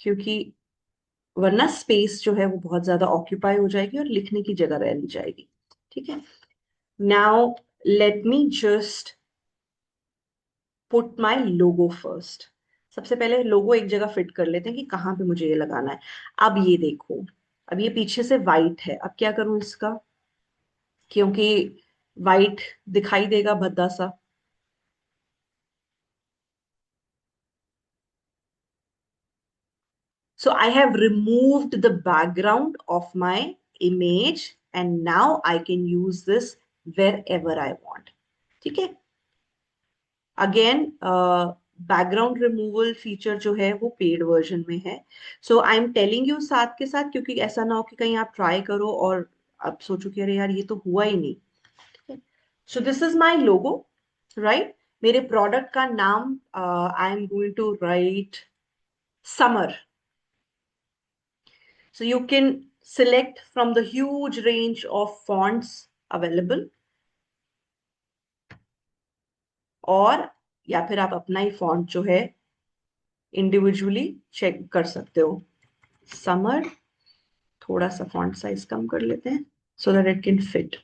क्योंकि वरना स्पेस जो है वो बहुत ज्यादा ऑक्यूपाई हो जाएगी और लिखने की जगह रह नहीं जाएगी. ठीक है. Now let me just put my logo first. सबसे पहले लोगो एक जगह फिट कर लेते हैं कि कहाँ पे मुझे ये लगाना है. अब ये देखो, अब ये पीछे से वाइट है. अब क्या करूं इसका, क्योंकि वाइट दिखाई देगा भद्दा सा. So I have removed the background of my image and now I can use this wherever I want. ठीक है. अगेन बैकग्राउंड रिमूवल फीचर जो है वो पेड वर्जन में है. So I am telling you साथ के साथ, क्योंकि ऐसा ना हो कि कहीं आप ट्राई करो और आप सोचो कि अरे यार ये तो हुआ ही नहीं. So this is my logo, right? मेरे प्रोडक्ट का नाम I am going to write summer. So you can select from the huge range of fonts available, और या फिर आप अपना ही फॉन्ट जो है इंडिविजुअली चेक कर सकते हो. समर, थोड़ा सा फॉन्ट साइज कम कर लेते हैं so that it can fit.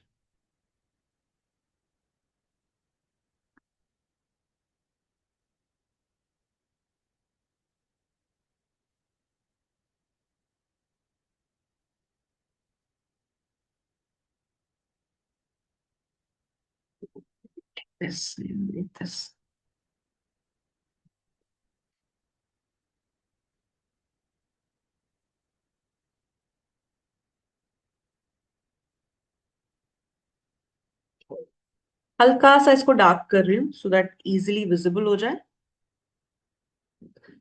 this. हल्का सा इसको डार्क कर रही हूँ सो दैट इजीली विजिबल हो जाए.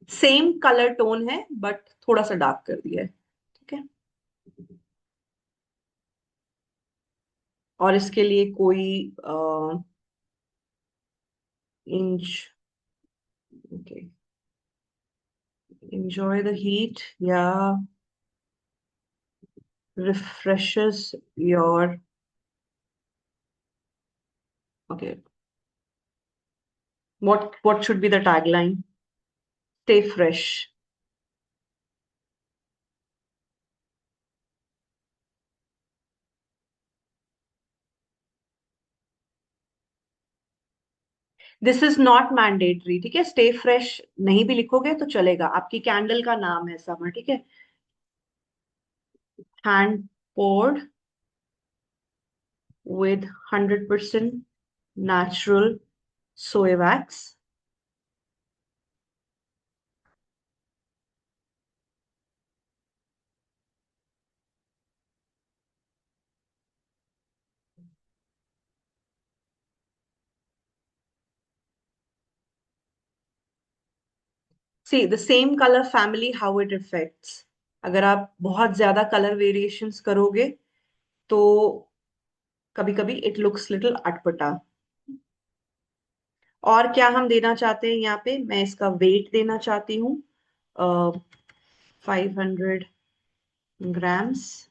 सेम कलर टोन है बट थोड़ा सा डार्क कर दिया है. ठीक है. और इसके लिए कोई inch, okay, enjoy the heat, yeah, refreshes your, okay, what should be the tagline? Stay fresh. This is not mandatory. ठीक है, स्टे फ्रेश नहीं भी लिखोगे तो चलेगा. आपकी कैंडल का नाम है समर. ठीक है. Hand poured with 100% natural soy wax. See the same color family, how it affects. अगर आप बहुत ज्यादा कलर वेरिएशंस करोगे तो कभी कभी इट लुक्स लिटिल अटपटा. और क्या हम देना चाहते हैं यहाँ पे, मैं इसका वेट देना चाहती हूँ 500 ग्राम्स.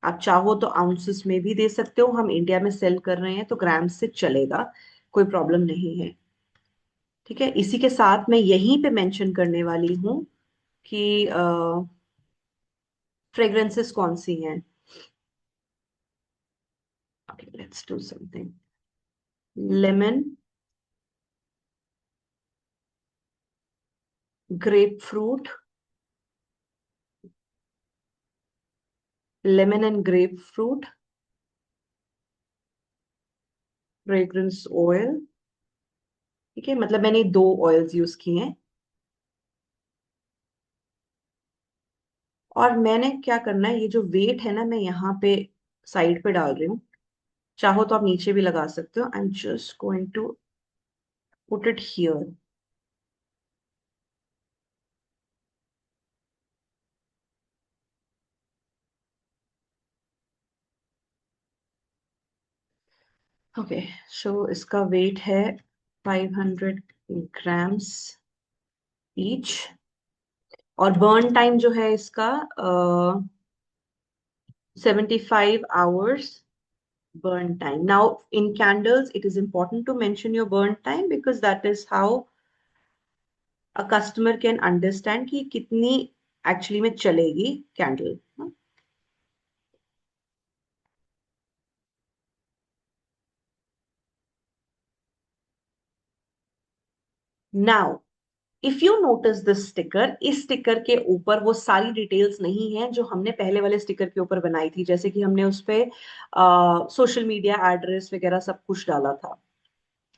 आप चाहो तो आउंसेस में भी दे सकते हो. हम इंडिया में सेल कर रहे हैं तो ग्राम्स से चलेगा, कोई प्रॉब्लम नहीं है. ठीक है. इसी के साथ मैं यहीं पे मेंशन करने वाली हूँ कि फ्रेग्रेंसेस कौन सी हैं. Okay, let's do something. Lemon, grep fruit, lemon and grep fruit fragrance oil. ठीक है, मतलब मैंने दो ऑयल्स यूज किए हैं. और मैंने क्या करना है, ये जो वेट है ना, मैं यहाँ पे साइड पे डाल रही हूँ. चाहो तो आप नीचे भी लगा सकते हो. I am just going to put it here. Okay, so इसका वेट है 500 ग्राम्स ईच. और बर्न टाइम जो है इसका 75 hours burn time. Now in candles it is important to mention your burn time because that is how a customer can understand कि कितनी actually में चलेगी candle. Now if you notice this sticker, इस sticker के ऊपर वो सारी details नहीं है जो हमने पहले वाले स्टिकर के ऊपर बनाई थी. जैसे कि हमने उस पे सोशल मीडिया एड्रेस वगैरह सब कुछ डाला था.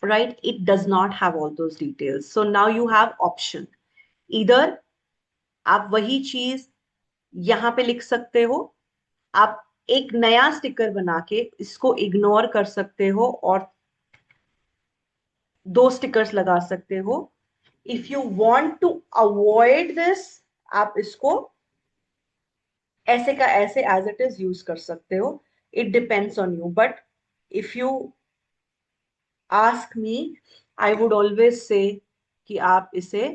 Right, it does not have all those details. So now you have option. इधर आप वही चीज यहाँ पे लिख सकते हो. आप एक नया स्टिकर बना के इसको इग्नोर कर सकते हो और दो स्टिकर्स लगा सकते हो. If you want to avoid this, आप इसको ऐसे का ऐसे एज इट इज यूज कर सकते हो. It depends on you. But if you ask me, I would always say कि आप इसे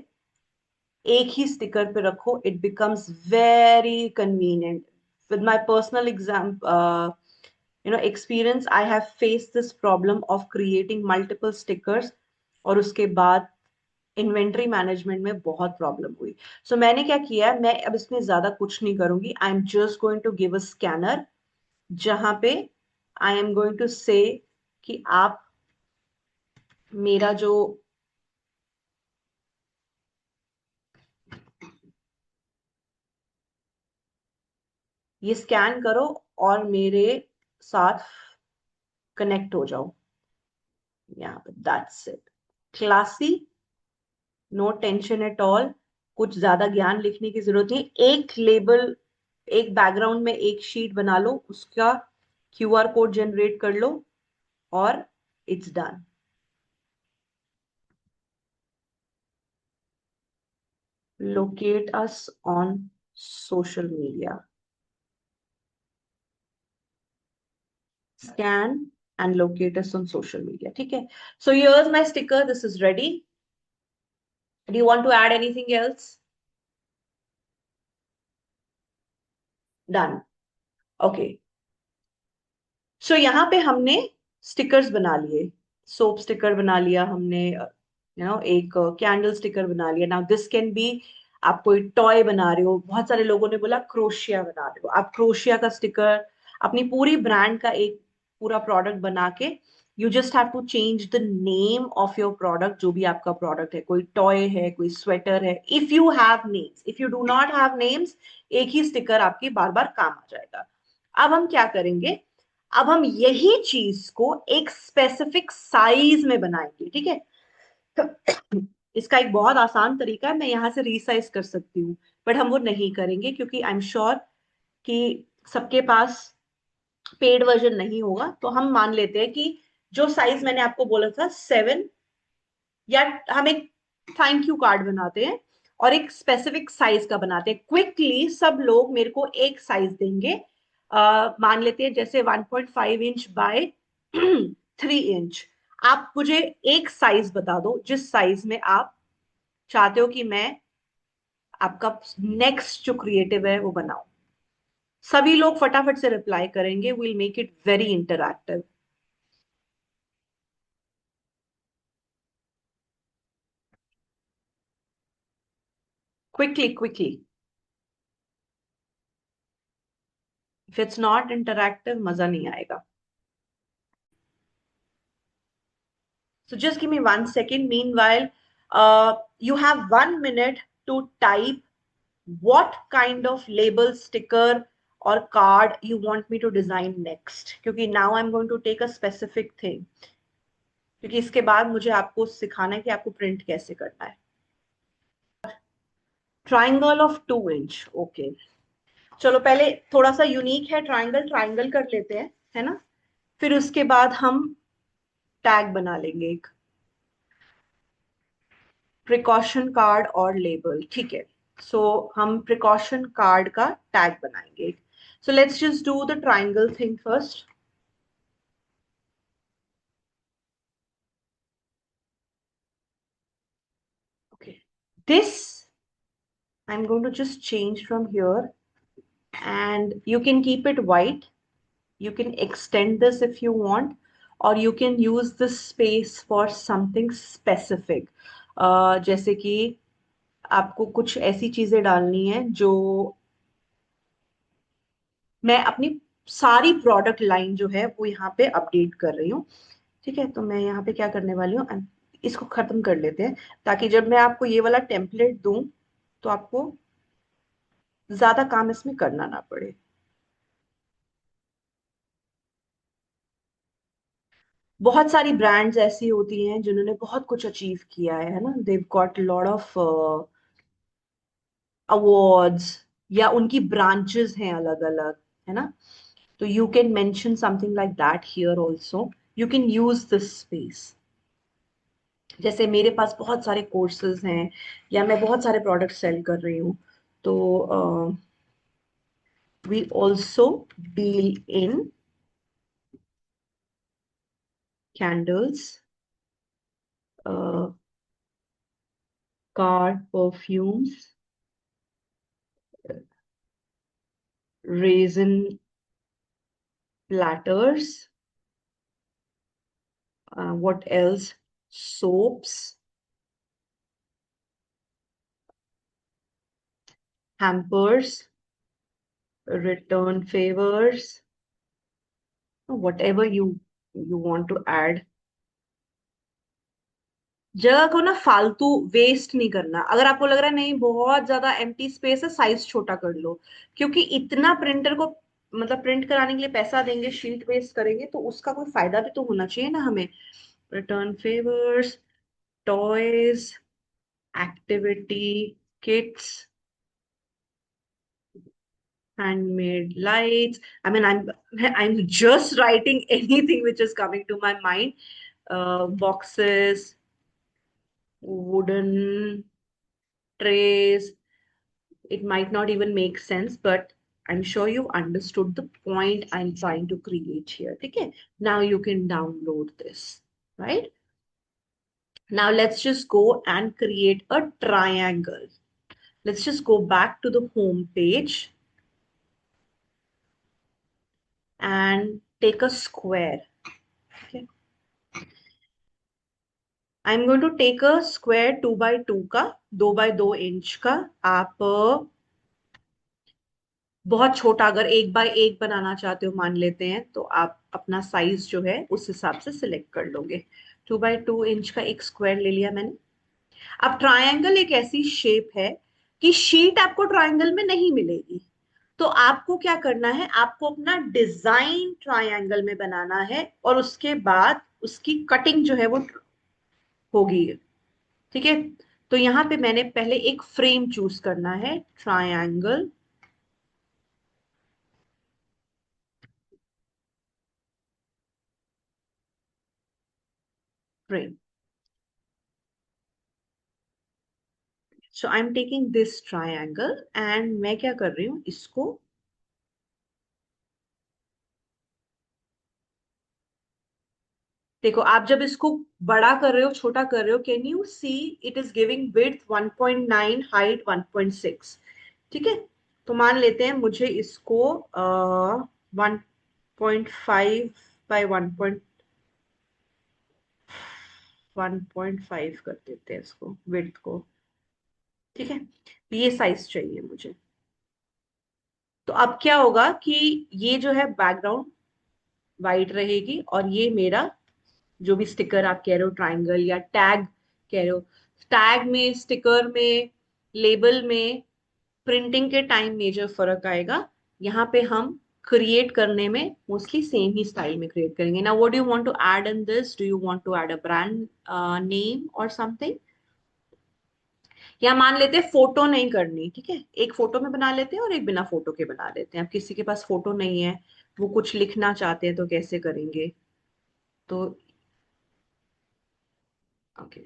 एक ही स्टिकर पे रखो. It becomes very convenient. With my personal exam experience, I have faced this problem of creating multiple stickers. और उसके बाद inventory management में बहुत प्रॉब्लम हुई. सो मैंने क्या किया है, मैं अब इसमें ज्यादा कुछ नहीं करूंगी. I am just going to give a scanner, जहां पे आई एम गोइंग टू से कि आप मेरा जो ये स्कैन करो और मेरे साथ कनेक्ट हो जाओ. यहाँ पे that's it. Classy, no tension at all. कुछ ज्यादा ज्ञान लिखने की जरूरत नहीं. एक लेबल, एक बैकग्राउंड में एक शीट बना लो, उसका क्यूआर कोड जनरेट कर लो और it's done. Locate us on social media. Scan and locate us on social media. ठीक है. So here's my sticker. This is ready. Do you want to add anything else? Done. Okay. So यहाँ पे हमने stickers बना लिए. Soap sticker बना लिया हमने. एक कैंडल स्टिकर बना लिया. नाउ दिस कैन बी, आप कोई टॉय बना रहे हो. बहुत सारे लोगों ने बोला क्रोशिया बना रहे हो. आप क्रोशिया का स्टिकर, अपनी पूरी ब्रांड का एक पूरा प्रोडक्ट बना के, you just have to change the name of your product. जो भी आपका प्रोडक्ट है, कोई टॉय है, कोई स्वेटर है, if you have names. If you do not have names, एक ही स्टिकर आपकी बार बार काम आ जाएगा. अब हम क्या करेंगे, अब हम यही चीज को एक स्पेसिफिक साइज में बनाएंगे. ठीक है. तो इसका एक बहुत आसान तरीका है, मैं यहां से रीसाइज कर सकती हूँ. बट हम वो नहीं करेंगे क्योंकि आई एम श्योर कि सबके पास पेड वर्जन नहीं होगा. तो हम मान लेते हैं कि जो साइज मैंने आपको बोला था 7, या हम एक थैंक यू कार्ड बनाते हैं और एक स्पेसिफिक साइज का बनाते हैं. क्विकली सब लोग मेरे को एक साइज देंगे. मान लेते हैं जैसे 1.5 इंच बाय 3 इंच. आप मुझे एक साइज बता दो जिस साइज में आप चाहते हो कि मैं आपका नेक्स्ट जो क्रिएटिव है वो बनाऊं. सभी लोग फटाफट से रिप्लाई करेंगे. Will make it very interactive. Quickly quickly. If it's not interactive मजा नहीं आएगा. So just give me 1 second. Meanwhile, you have 1 minute to type what kind of label, sticker, or card you want me to design next. क्योंकि now I'm going to take a specific thing. क्योंकि इसके बाद मुझे आपको सिखाना है कि आपको प्रिंट कैसे करना है. Triangle of 2 inch. ओके. चलो पहले थोड़ा सा यूनिक है ट्राइंगल. ट्राइंगल कर लेते हैं, है ना. फिर उसके बाद हम टैग बना लेंगे एक प्रिकॉशन कार्ड और लेबल. ठीक है. सो हम प्रिकॉशन कार्ड का टैग बनाएंगे. So let's just do the triangle thing first. Okay. This I'm going to just change from here, and you can keep it white. You can extend this if you want, or you can use this space for something specific. जैसे कि आपको कुछ ऐसी चीजें डालनी है जो मैं अपनी सारी प्रोडक्ट लाइन जो है वो यहाँ पे अपडेट कर रही हूँ. ठीक है. तो मैं यहाँ पे क्या करने वाली हूँ, इसको खत्म कर लेते हैं ताकि जब मैं आपको ये वाला टेम्पलेट दूं तो आपको ज्यादा काम इसमें करना ना पड़े. बहुत सारी ब्रांड्स ऐसी होती हैं जिन्होंने बहुत कुछ अचीव किया है ना. देव गॉट लॉट ऑफ अवार्ड्स, या उनकी ब्रांचेस हैं अलग अलग, है ना. तो you can mention something like that here also. You can use this space. जैसे मेरे पास बहुत सारे कोर्सेज हैं या मैं बहुत सारे प्रोडक्ट सेल कर रही हूँ. तो we also deal in candles, car perfumes, resin platters, what else? Soaps, hampers, return favors, whatever you want to add. जगह को ना फालतू वेस्ट नहीं करना। अगर आपको लग रहा है नहीं बहुत ज्यादा एम्प्टी स्पेस है, साइज छोटा कर लो, क्योंकि इतना प्रिंटर को मतलब प्रिंट कराने के लिए पैसा देंगे, शीट वेस्ट करेंगे, तो उसका कोई फायदा भी तो होना चाहिए ना हमें। Return favours, toys, activity kits, handmade lights. I mean, I'm just writing anything which is coming to my mind. Boxes, wooden trays. It might not even make sense, but I'm sure you understood the point I'm trying to create here. Okay, now you can download this, right? Now let's just go and create a triangle. Let's just go back to the home page and take a square. Okay. I am going to take a square 2 by 2 का, 2 by 2 inch का। आप बहुत छोटा अगर 1 by 1 बनाना चाहते हो मान लेते हैं, तो आप अपना साइज जो है उस हिसाब से सिलेक्ट कर लोगे। 2 by 2 इंच का एक स्क्वायर ले लिया मैंने। अब ट्रायंगल एक ऐसी शेप है कि शीट आपको ट्रायंगल में नहीं मिलेगी, तो आपको क्या करना है, आपको अपना डिजाइन ट्रायंगल में बनाना है, और उसके बाद उसकी कटिंग जो है वो होगी। ठीक है, तो यहां पे मैंने पहले एक फ्रेम चूज करना है, triangle frame. So I am taking this triangle and मैं क्या कर रही हूं इसको, देखो आप जब इसको बड़ा कर रहे हो छोटा कर रहे हो, can you see it is giving width 1.9, height 1.6। ठीक है, तो मान लेते हैं मुझे इसको 1.5 बाय 1.5 कर देते हैं इसको, विड्थ को। ठीक है, तो ये साइज चाहिए मुझे। तो अब क्या होगा कि ये जो है बैकग्राउंड वाइट रहेगी, और ये मेरा जो भी स्टिकर आप कह रहे हो, ट्रायंगल या टैग कह रहे हो, टैग में, स्टिकर में, लेबल में, प्रिंटिंग के टाइम मेजर फर्क आएगा। यहाँ पे हम क्रिएट करने में मोस्टली सेम ही स्टाइल में क्रिएट करेंगे। ना what do you want to add in this, do you want to add a brand name और समथिंग, या मान लेते हैं फोटो नहीं करनी। ठीक है, एक फोटो में बना लेते हैं और एक बिना फोटो के बना लेते हैं। अब किसी के पास फोटो नहीं है, वो कुछ लिखना चाहते हैं, तो कैसे करेंगे? तो okay,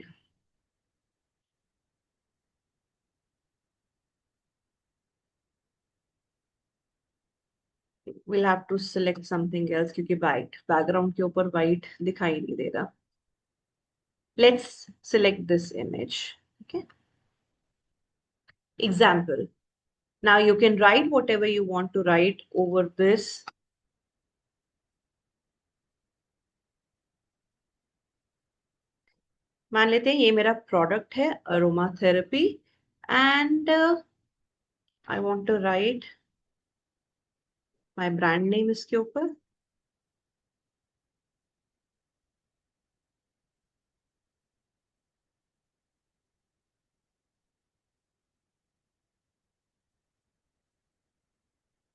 will have to select something else, क्योंकि वाइट बैकग्राउंड के ऊपर वाइट दिखाई नहीं दे रहा। Let's select this image. Okay, example. Now you can write whatever you want to write over this। मान लेते हैं ये मेरा प्रोडक्ट है, aromatherapy, and I want to write my brand name इसके ऊपर।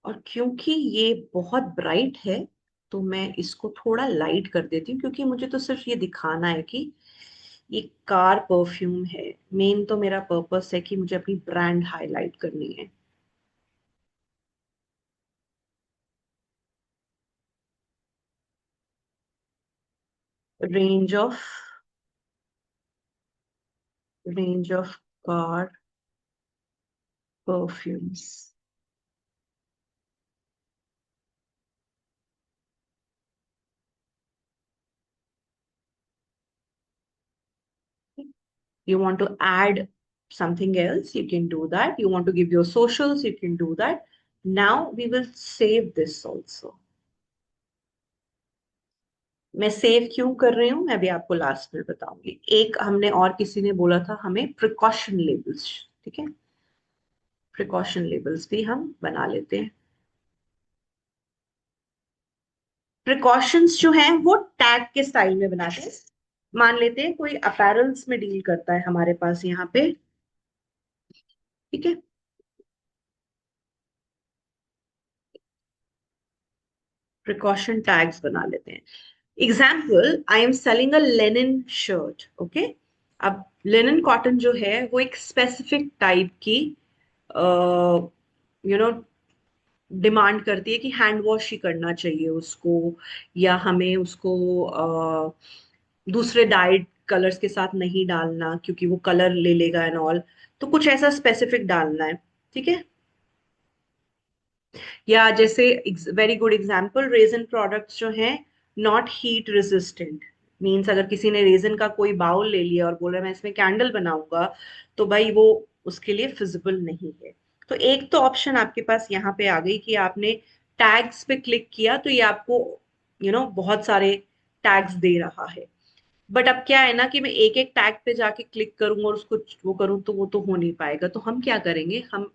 और क्योंकि ये बहुत ब्राइट है, तो मैं इसको थोड़ा लाइट कर देती हूँ, क्योंकि मुझे तो सिर्फ ये दिखाना है कि ये कार परफ्यूम है। मेन तो मेरा पर्पस है कि मुझे अपनी ब्रांड हाईलाइट करनी है। Range of range of car perfumes. You want to add something else, you can do that. You want to give your socials, you can do that. Now we will save this also. मैं save क्यों कर रही हूं मैं भी आपको last में बताऊंगी। एक हमने और किसी ने बोला था हमें प्रिकॉशन लेबल्स, ठीक है, प्रिकॉशन लेबल्स भी हम बना लेते हैं। प्रिकॉशंस जो हैं वो टैग के स्टाइल में बनाते हैं। मान लेते हैं कोई अपैरल्स में डील करता है हमारे पास यहाँ पे, ठीक है, प्रिकॉशन टैग्स बना लेते हैं। Example, I am selling a Lenin shirt, okay. अब लेनिन कॉटन जो है वो एक स्पेसिफिक टाइप की यू नो डिमांड करती है कि हैंड वॉश ही करना चाहिए उसको, या हमें उसको दूसरे डाइड कलर्स के साथ नहीं डालना क्योंकि वो कलर ले लेगा एंड ऑल। तो कुछ ऐसा स्पेसिफिक डालना है, ठीक है। या जैसे very good example, resin products जो हैं नॉट हीट रेजिस्टेंट। मींस अगर किसी ने रेजन का कोई बाउल ले लिया और बोला मैं इसमें कैंडल बनाऊंगा, तो भाई वो उसके लिए फिजिबल नहीं है। तो एक तो ऑप्शन आपके पास यहाँ पे आ गई कि आपने टैग्स पे क्लिक किया तो ये आपको बहुत सारे टैग्स दे रहा है। बट अब क्या है ना कि मैं एक एक टैग पे जाके क्लिक करूंगा और उसको वो करूँ तो वो तो हो नहीं पाएगा। तो हम क्या करेंगे, हम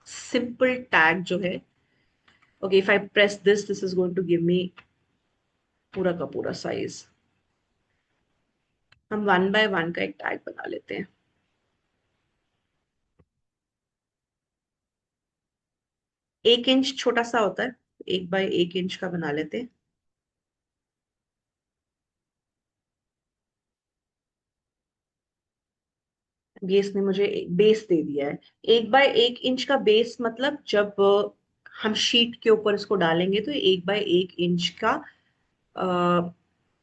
सिंपल टैग जो है, okay, if I press this is going to give me पूरा का पूरा साइज। हम 1 by 1 का एक टैग बना लेते हैं। 1 इंच छोटा सा होता है, 1 by 1 इंच का बना लेते हैं। ये इसने मुझे बेस दे दिया है। 1 by 1 इंच का बेस मतलब जब हम शीट के ऊपर इसको डालेंगे तो 1 by 1 इंच का अ,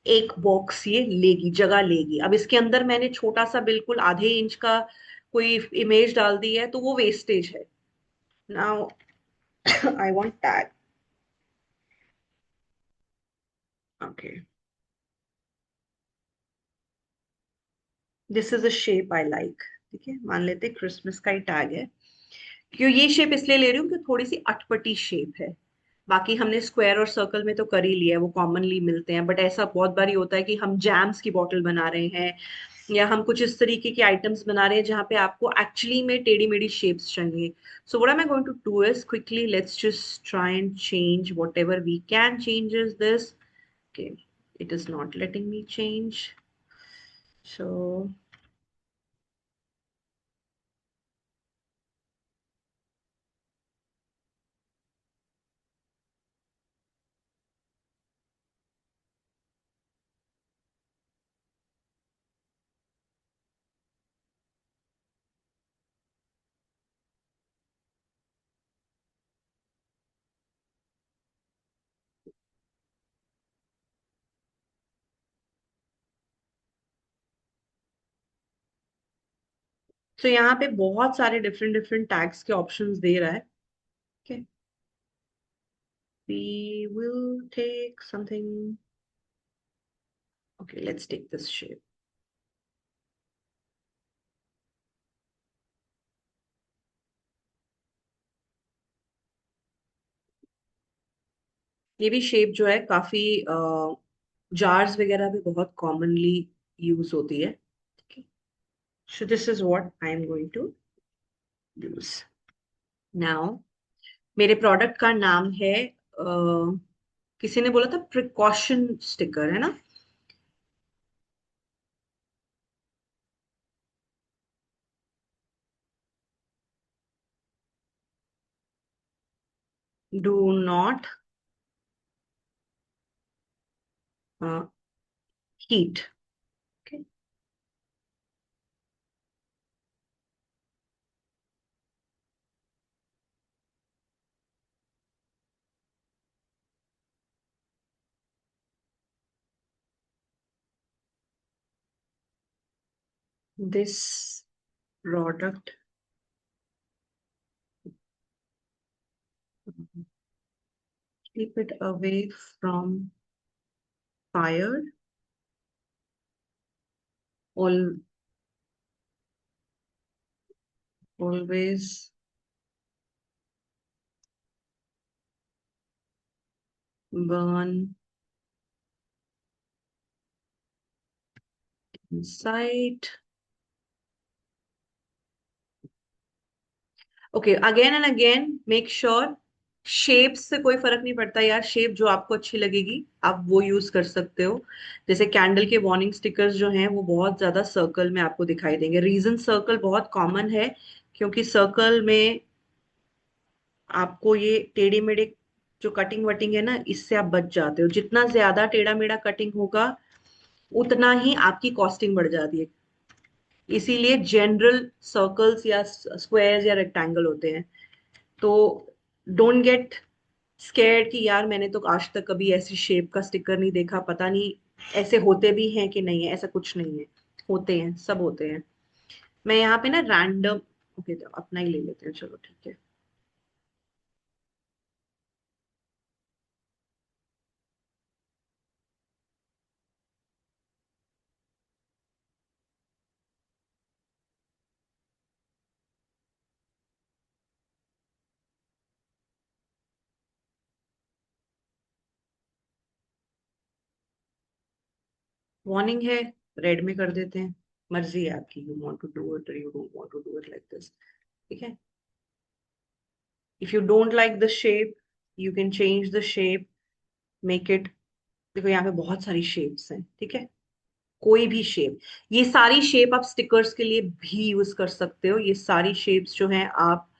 एक बॉक्स ये लेगी, जगह लेगी। अब इसके अंदर मैंने छोटा सा बिल्कुल आधे इंच का कोई इमेज डाल दी है तो वो वेस्टेज है। Now I want tag, okay, this is a shape I like, ठीक है, मान लेते क्रिसमस का ही टैग है। क्यों ये शेप इसलिए ले रही हूँ कि थोड़ी सी अटपटी शेप है। बाकी हमने स्क्वायर और सर्कल में तो कर ही लिया है, वो कॉमनली मिलते हैं। बट ऐसा बहुत बारी होता है कि हम जैम्स की बॉटल बना रहे हैं या हम कुछ इस तरीके के आइटम्स बना रहे हैं जहाँ पे आपको एक्चुअली में टेढ़ी मेढ़ी शेप्स चाहिए। So what I am going to do is quickly let's just try and change whatever we can changes this, okay. It is not letting me change, so तो यहाँ पे बहुत सारे डिफरेंट डिफरेंट टैग्स के options दे रहा है, okay. We will take something, okay, let's take this shape। ये भी शेप जो है काफी जार्स वगैरह भी बहुत कॉमनली यूज होती है, ठीक है। So this is what I am going to use now. मेरे प्रोडक्ट का नाम है किसी ने बोला था प्रिकॉशन स्टिकर, है ना। Do not heat, this product keep it away from fire always burn inside. Okay, again and again make sure, shape से कोई फर्क नहीं पड़ता यार, शेप जो आपको अच्छी लगेगी आप वो यूज कर सकते हो। जैसे कैंडल के वार्निंग स्टिकर्स जो हैं वो बहुत ज्यादा सर्कल में आपको दिखाई देंगे। रीजन सर्कल बहुत कॉमन है, क्योंकि सर्कल में आपको ये टेढ़े मेढ़े जो कटिंग वटिंग है ना, इससे आप बच जाते हो। जितना ज्यादा टेढ़ा मेढ़ा कटिंग होगा उतना ही आपकी कॉस्टिंग बढ़ जाती है। इसीलिए जनरल सर्कल्स या स्क्वायर्स या रेक्टेंगल होते हैं। तो डोंट गेट स्कैर्ड कि यार मैंने तो आज तक कभी ऐसी शेप का स्टिकर नहीं देखा, पता नहीं ऐसे होते भी हैं कि नहीं है। ऐसा कुछ नहीं है, होते हैं, सब होते हैं। मैं यहाँ पे ना रैंडम, ओके तो अपना ही ले लेते हैं, चलो ठीक है। वार्निंग है, रेड में कर देते हैं। मर्जी है आपकी, you want to do it और you don't want to do it like this, ठीक है। If you don't like the shape, you can change the shape, make it, देखो यहाँ पे बहुत सारी शेप्स हैं, ठीक है। कोई भी शेप, ये सारी शेप आप स्टिकर्स के लिए भी यूज कर सकते हो। ये सारी शेप्स जो हैं आप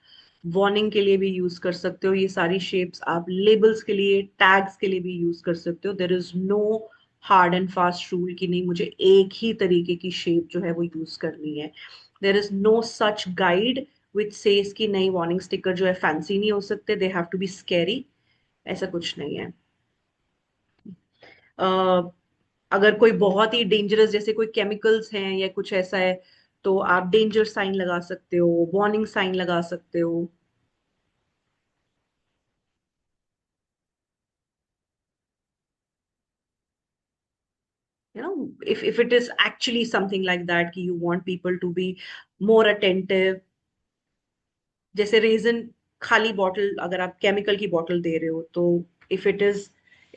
वार्निंग के लिए भी यूज कर सकते हो। ये सारी शेप्स आप लेबल्स के लिए, टैग्स के लिए भी यूज कर सकते हो। There is no hard and fast rule कि नहीं मुझे एक ही तरीके की शेप जो है वो यूज करनी है। There is no such guide which says कि नहीं वार्निंग स्टिकर जो है फैंसी नहीं हो सकते, they have to be scary. ऐसा कुछ नहीं है। अगर कोई बहुत ही डेंजरस, जैसे कोई केमिकल्स हैं या कुछ ऐसा है, तो आप डेंजर साइन लगा सकते हो, वार्निंग साइन लगा सकते हो। If it is actually something like that कि you want people to be more attentive, जैसे रेजन खाली बॉटल, अगर आप केमिकल की बॉटल दे रहे हो तो if it is,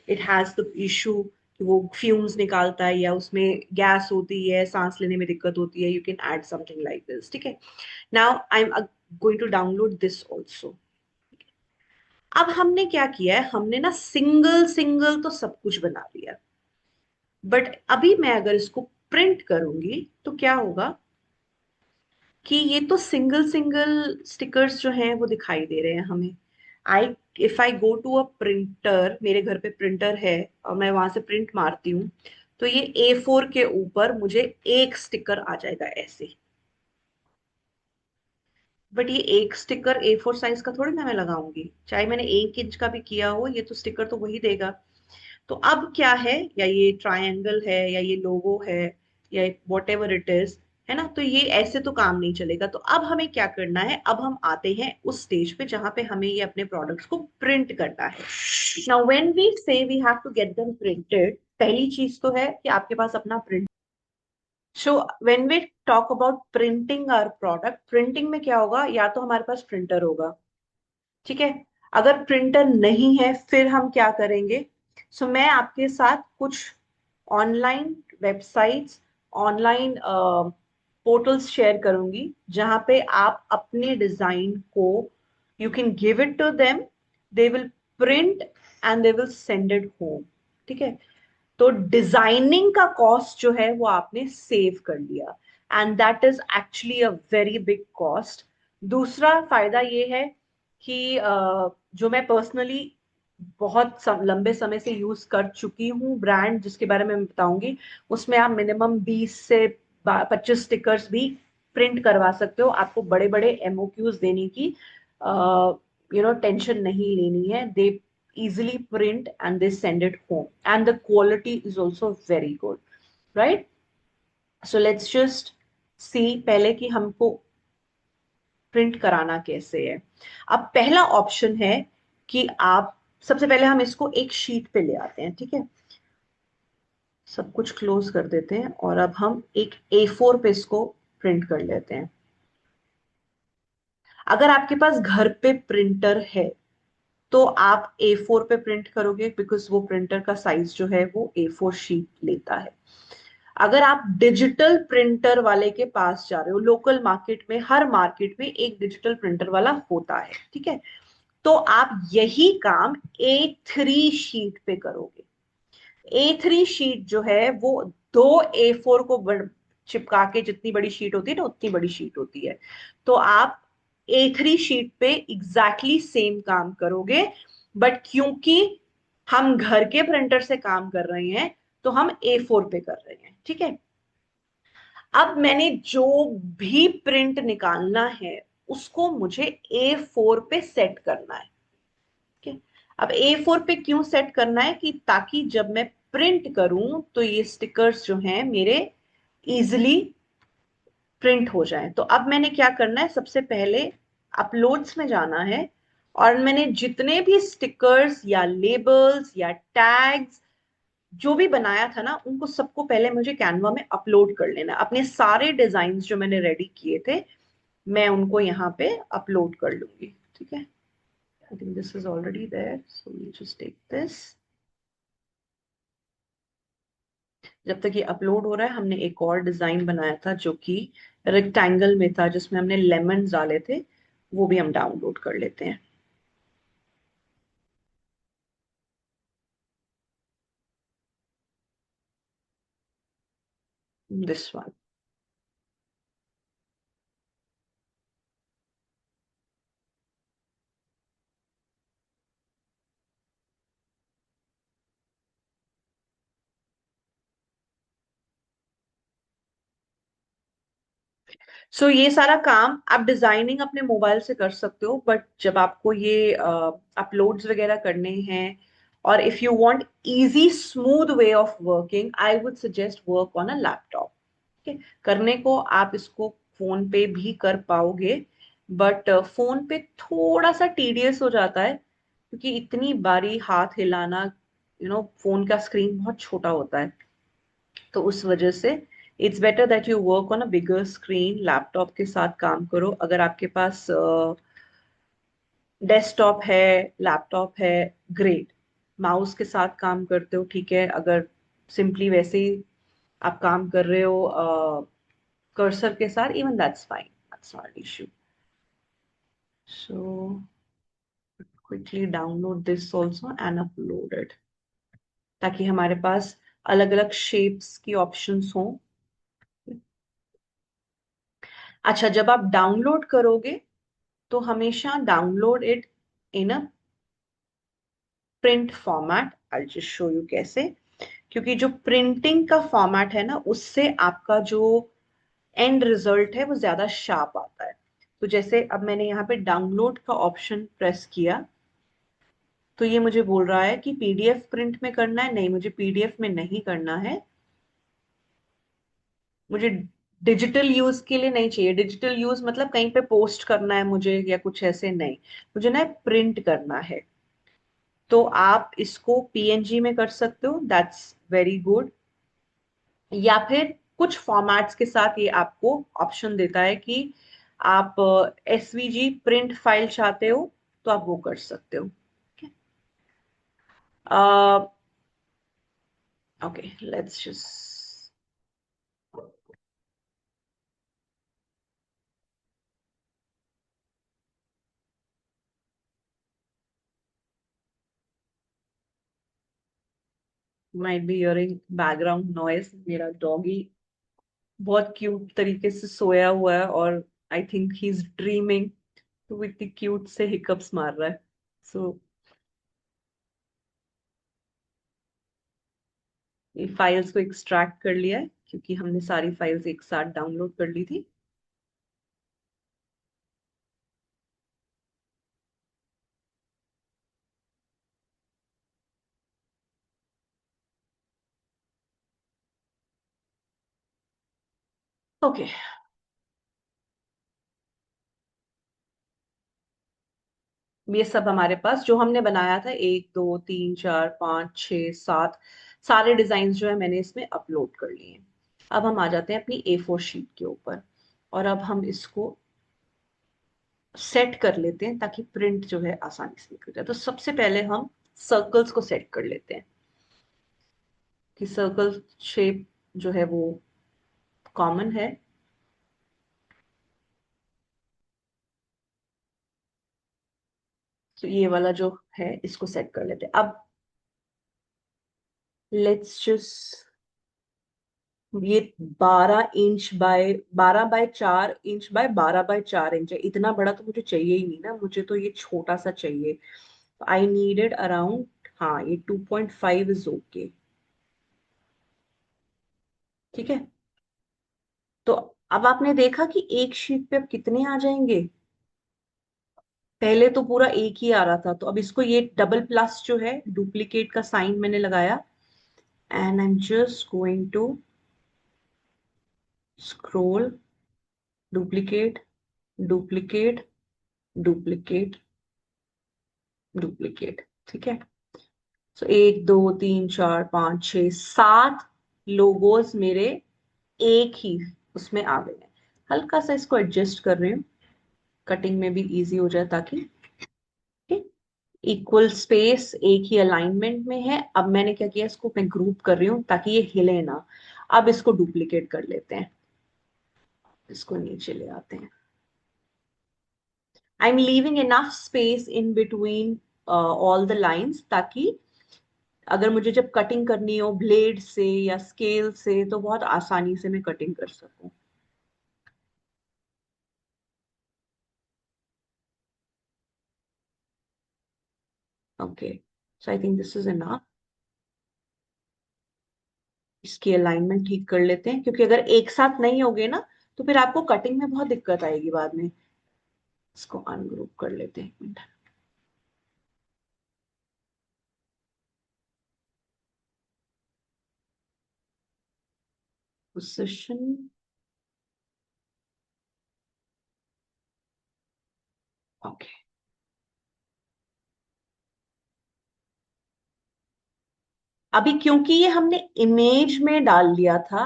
it has the issue कि वो फ्यूम्स निकालता है या उसमें गैस होती है, सांस लेने में दिक्कत होती है, you can add something like this, ठीक है। Now I am going to download this also. अब हमने क्या किया है, हमने ना सिंगल सिंगल तो सब कुछ बना लिया, बट अभी मैं अगर इसको प्रिंट करूंगी तो क्या होगा कि ये तो सिंगल सिंगल स्टिकर्स जो हैं वो दिखाई दे रहे हैं हमें। I if I go to a printer, मेरे घर पे प्रिंटर है और मैं वहां से प्रिंट मारती हूँ, तो ये A4 के ऊपर मुझे एक स्टिकर आ जाएगा ऐसे। बट ये एक स्टिकर A4 साइज का थोड़ी ना मैं लगाऊंगी, चाहे मैंने 1 इंच का भी किया हो, ये तो स्टिकर तो वही देगा। तो अब क्या है, या ये ट्रायंगल है या ये लोगो है या वॉट एवर इट इज, है ना, तो ये ऐसे तो काम नहीं चलेगा। तो अब हमें क्या करना है, अब हम आते हैं उस स्टेज पे जहां पे हमें ये अपने प्रोडक्ट्स को प्रिंट करना है। Now when we say we have to get them printed, पहली चीज तो है कि आपके पास अपना print. So when we talk about printing our product, printing में क्या होगा, या तो हमारे पास प्रिंटर होगा, ठीक है। अगर प्रिंटर नहीं है फिर हम क्या करेंगे। सो मैं आपके साथ कुछ online websites, online portals share करूंगी जहां पे आप अपने डिजाइन को, you can give it to them, they will print and they will send it home, ठीक है। तो डिजाइनिंग का कॉस्ट जो है वो आपने सेव कर लिया, and that is actually a very big cost. दूसरा फायदा ये है कि जो मैं पर्सनली बहुत लंबे समय से यूज कर चुकी हूँ ब्रांड, जिसके बारे में मैं बताऊंगी, उसमें आप मिनिमम 20 से 25 स्टिकर्स भी प्रिंट करवा सकते हो। आपको बड़े बड़े एमओक्यूज देने की टेंशन नहीं लेनी है। दे easily print and they send it home, and the quality is also very good, right? So let's just see पहले कि हमको प्रिंट कराना कैसे है। अब पहला ऑप्शन है कि आप, सबसे पहले हम इसको एक शीट पे ले आते हैं, ठीक है। सब कुछ क्लोज कर देते हैं और अब हम एक A4 पे इसको प्रिंट कर लेते हैं। अगर आपके पास घर पे प्रिंटर है तो आप A4 पे प्रिंट करोगे, बिकॉज वो प्रिंटर का साइज जो है वो A4 शीट लेता है। अगर आप डिजिटल प्रिंटर वाले के पास जा रहे हो, लोकल मार्केट में, हर मार्केट में एक डिजिटल प्रिंटर वाला होता है, ठीक है, तो आप यही काम A3 शीट पे करोगे। A3 शीट जो है वो दो A4 को चिपका के, जितनी बड़ी शीट होती है ना उतनी बड़ी शीट होती है, तो आप A3 शीट पे एग्जैक्टली सेम काम करोगे। बट क्योंकि हम घर के प्रिंटर से काम कर रहे हैं तो हम A4 पे कर रहे हैं, ठीक है। अब मैंने जो भी प्रिंट निकालना है उसको मुझे A4 पे सेट करना है, ठीक है। अब A4 पे क्यों सेट करना है, कि ताकि जब मैं प्रिंट करूं तो ये स्टिकर्स जो हैं मेरे इजिली प्रिंट हो जाएं। तो अब मैंने क्या करना है, सबसे पहले अपलोड्स में जाना है, और मैंने जितने भी स्टिकर्स या लेबल्स या टैग्स जो भी बनाया था ना, उनको सबको पहले मुझे कैनवा में अपलोड कर लेना है। अपने सारे डिजाइन जो मैंने रेडी किए थे मैं उनको यहाँ पे अपलोड कर लूंगी, ठीक है। I think this is already there, so we just take this. जब तक ये अपलोड हो रहा है, हमने एक और डिजाइन बनाया था जो कि रेक्टेंगल में था, जिसमें हमने लेमन डाले थे, वो भी हम डाउनलोड कर लेते हैं। This one. सो ये सारा काम आप डिजाइनिंग अपने मोबाइल से कर सकते हो, बट जब आपको ये अपलोड्स वगैरह करने हैं, और if you want easy smooth way of working, I would suggest work on a laptop. ठीक है, करने को आप इसको फोन पे भी कर पाओगे, बट फोन पे थोड़ा सा टीडियस हो जाता है, क्योंकि इतनी बारी हाथ हिलाना, फोन का स्क्रीन बहुत छोटा होता है, तो उस वजह से it's better that you work on a bigger screen. Laptop के साथ काम करो। अगर आपके पास डेस्कटॉप है, लैपटॉप है, ग्रेट, माउस के साथ काम करते हो, ठीक है। अगर सिंपली वैसे ही आप काम कर रहे हो कर्सर के साथ, even that's fine, that's not issue. So quickly download this also and upload it, ताकि हमारे पास अलग अलग शेप्स की ऑप्शंस हों। अच्छा, जब आप डाउनलोड करोगे तो हमेशा download it in a print format. I just show you कैसे, क्योंकि जो प्रिंटिंग का फॉर्मेट है ना, उससे आपका जो एंड रिजल्ट है वो ज्यादा शार्प आता है। तो जैसे अब मैंने यहाँ पे डाउनलोड का ऑप्शन प्रेस किया, तो ये मुझे बोल रहा है कि पीडीएफ प्रिंट में करना है। नहीं, मुझे पीडीएफ में नहीं करना है, मुझे डिजिटल यूज के लिए नहीं चाहिए। डिजिटल यूज मतलब कहीं पे पोस्ट करना है मुझे या कुछ ऐसे, नहीं, मुझे ना प्रिंट करना है। तो आप इसको पीएनजी में कर सकते हो, दैट्स वेरी गुड। या फिर कुछ फॉर्मेट्स के साथ ये आपको ऑप्शन देता है कि आप एसवीजी प्रिंट फाइल चाहते हो तो आप वो कर सकते हो। Okay, let's just, might be hearing background noise. मेरा डॉगी बहुत क्यूट तरीके से सोया हुआ है, और I think he is dreaming, तो वो इतनी क्यूट से हिकअप्स मार रहा है। सो ये फाइल्स को एक्सट्रैक्ट कर लिया है, क्योंकि हमने सारी फाइल्स एक साथ डाउनलोड कर ली थी। ओके, ये सब हमारे पास जो हमने बनाया था, 1 2 3 4 5 6 7 सारे डिजाइन जो है मैंने इसमें अपलोड कर लिए हैं। अब हम आ जाते हैं अपनी A4 शीट के ऊपर, और अब हम इसको सेट कर लेते हैं ताकि प्रिंट जो है आसानी से निकल जाए। तो सबसे पहले हम सर्कल्स को सेट कर लेते हैं कि सर्कल शेप जो है वो कॉमन है। तो ये वाला जो है इसको सेट कर लेते हैं। अब लेट्स जस्ट, ये 12 inch by 12 by 4 inch by 12 by 4 inch है। इतना बड़ा तो मुझे चाहिए ही नहीं ना, मुझे तो ये छोटा सा चाहिए। आई नीडेड अराउंड, हाँ ये 2.5 इज ओके। ठीक है। तो अब आपने देखा कि एक शीट पे अब कितने आ जाएंगे। पहले तो पूरा एक ही आ रहा था, तो अब इसको ये डबल प्लस जो है डुप्लीकेट का साइन मैंने लगाया, and I am just going to scroll, duplicate, duplicate, duplicate, duplicate. ठीक है। सो 1 2 3 4 5 6 7 लोगोज मेरे एक ही उसमें आ गए हैं। हल्का सा इसको एडजस्ट कर रही हूँ, कटिंग में भी इजी हो जाए ताकि। इक्वल स्पेस, एक ही अलाइनमेंट में है। अब मैंने क्या किया, इसको मैं ग्रुप कर रही हूँ ताकि ये हिले ना। अब इसको डुप्लीकेट कर लेते हैं, इसको नीचे ले आते हैं। I am leaving enough space in between all the lines, ताकि अगर मुझे जब कटिंग करनी हो ब्लेड से या स्केल से तो बहुत आसानी से मैं कटिंग कर सकूं। Okay, so I think this is enough. इसकी अलाइनमेंट ठीक कर लेते हैं, क्योंकि अगर एक साथ नहीं होगे ना तो फिर आपको कटिंग में बहुत दिक्कत आएगी बाद में। इसको अनग्रुप कर लेते हैं, एक मिनट। Position, okay. अभी क्योंकि ये हमने इमेज में डाल लिया था,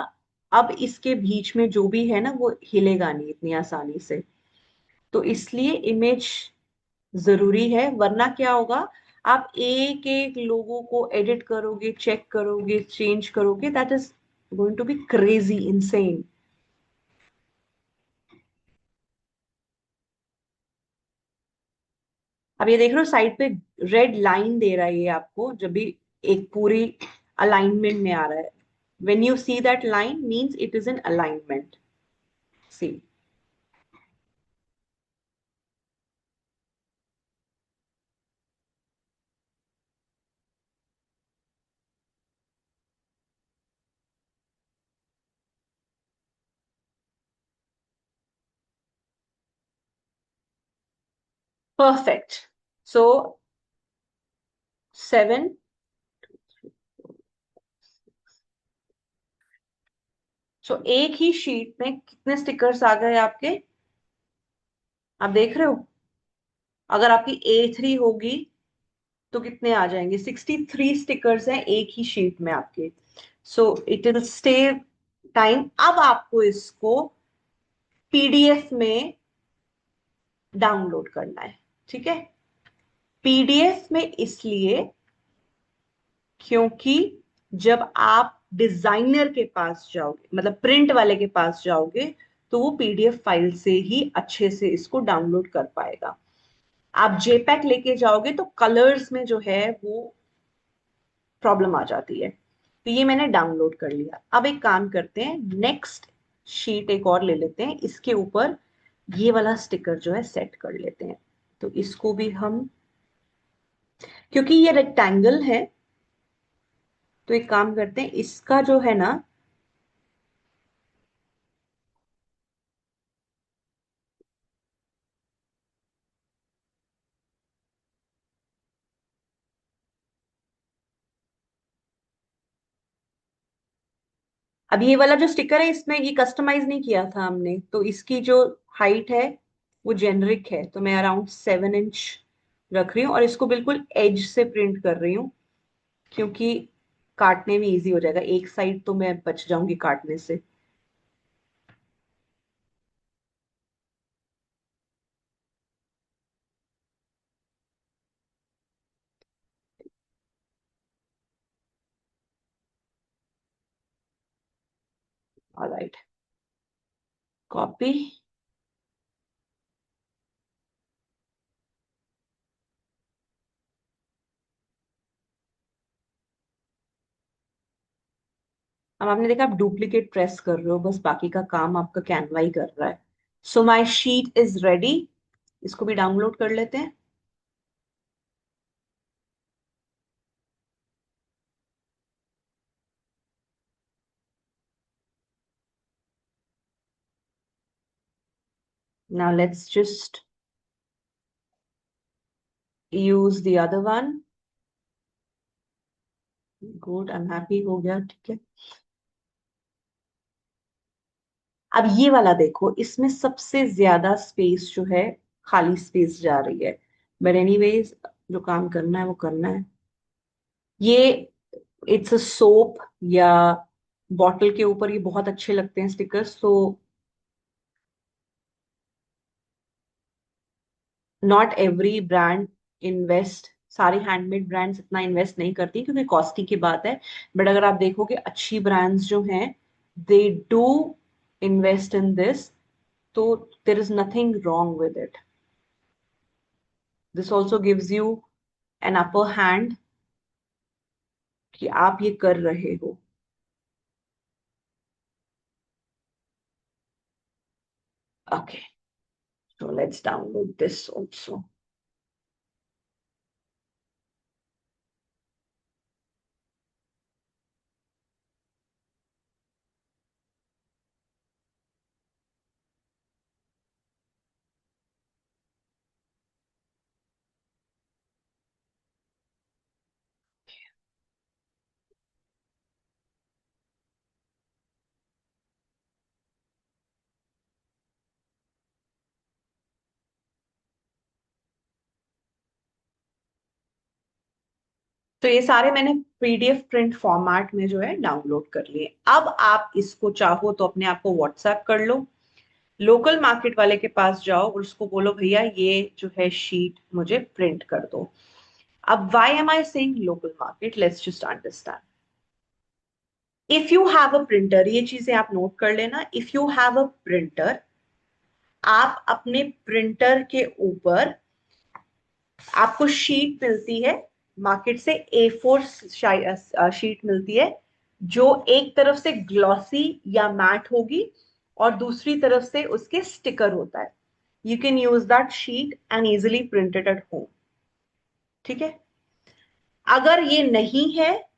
अब इसके बीच में जो भी है ना वो हिलेगा नहीं इतनी आसानी से। तो इसलिए इमेज जरूरी है, वरना क्या होगा, आप एक एक लोगों को एडिट करोगे, चेक करोगे, चेंज करोगे, that is going to be crazy, insane. अब ये देख रहे हो साइड पे रेड लाइन दे रहा है ये आपको, जब भी एक पूरी अलाइनमेंट में आ रहा है। When you see that line means it is in alignment. See, perfect. So 7, so एक ही शीट में कितने स्टिकर्स आ गए आपके, आप देख रहे हो। अगर आपकी A3 होगी तो कितने आ जाएंगे, 63 स्टिकर्स हैं एक ही शीट में आपके। So it will stay time. अब आपको इसको PDF में डाउनलोड करना है। ठीक है। PDF में इसलिए क्योंकि जब आप डिजाइनर के पास जाओगे, मतलब प्रिंट वाले के पास जाओगे, तो वो PDF फाइल से ही अच्छे से इसको डाउनलोड कर पाएगा। आप जेपैक लेके जाओगे तो कलर्स में जो है वो प्रॉब्लम आ जाती है। तो ये मैंने डाउनलोड कर लिया। अब एक काम करते हैं, नेक्स्ट शीट एक और ले लेते हैं, इसके ऊपर ये वाला स्टिकर जो है सेट कर लेते हैं। तो इसको भी हम, क्योंकि ये रेक्टेंगल है, तो एक काम करते हैं, इसका जो है ना, अब ये वाला जो स्टिकर है इसमें ये कस्टमाइज नहीं किया था हमने, तो इसकी जो हाइट है वो जेनरिक है। तो मैं अराउंड 7 इंच रख रही हूँ और इसको बिल्कुल एज से प्रिंट कर रही हूँ, क्योंकि काटने में इजी हो जाएगा। एक साइड तो मैं बच जाऊंगी काटने से। Alright, copy. अब आपने देखा, आप डुप्लीकेट प्रेस कर रहे हो, बस बाकी का काम आपका कैनवा ही कर रहा है। सो माई शीट इज रेडी। इसको भी डाउनलोड कर लेते हैं। Now let's just use the other one. Good, I am happy, हो गया, ठीक है। अब ये वाला देखो, इसमें सबसे ज्यादा स्पेस जो है, खाली स्पेस जा रही है। बट एनीवेज, जो काम करना है वो करना है। ये इट्स अ सोप, या बॉटल के ऊपर ये बहुत अच्छे लगते हैं स्टिकर्स, तो नॉट एवरी ब्रांड इन्वेस्ट, सारी हैंडमेड ब्रांड्स इतना इन्वेस्ट नहीं करती क्योंकि कॉस्टिंग की बात है। बट अगर आप देखोगे अच्छी ब्रांड्स जो हैं, they do invest in this, तो there is nothing wrong with it. This also gives you an upper hand कि आप ये कर रहे हो। Okay, so let's download this also. तो ये सारे मैंने पीडीएफ प्रिंट फॉर्मेट में जो है डाउनलोड कर लिए। अब आप इसको चाहो तो अपने आप को व्हाट्सएप कर लो, लोकल मार्केट वाले के पास जाओ और उसको बोलो भैया ये जो है शीट मुझे प्रिंट कर दो। अब why am I saying local market, let's just understand. If you have a printer, ये चीजें आप नोट कर लेना, if you have a printer, आप अपने प्रिंटर के ऊपर, आपको शीट मिलती है मार्केट से, A4 शीट मिलती है, जो एक तरफ से ग्लॉसी या मैट होगी और दूसरी तरफ से उसके स्टिकर होता है। You can use that sheet and easily print it at home. ठीक है। अगर ये नहीं है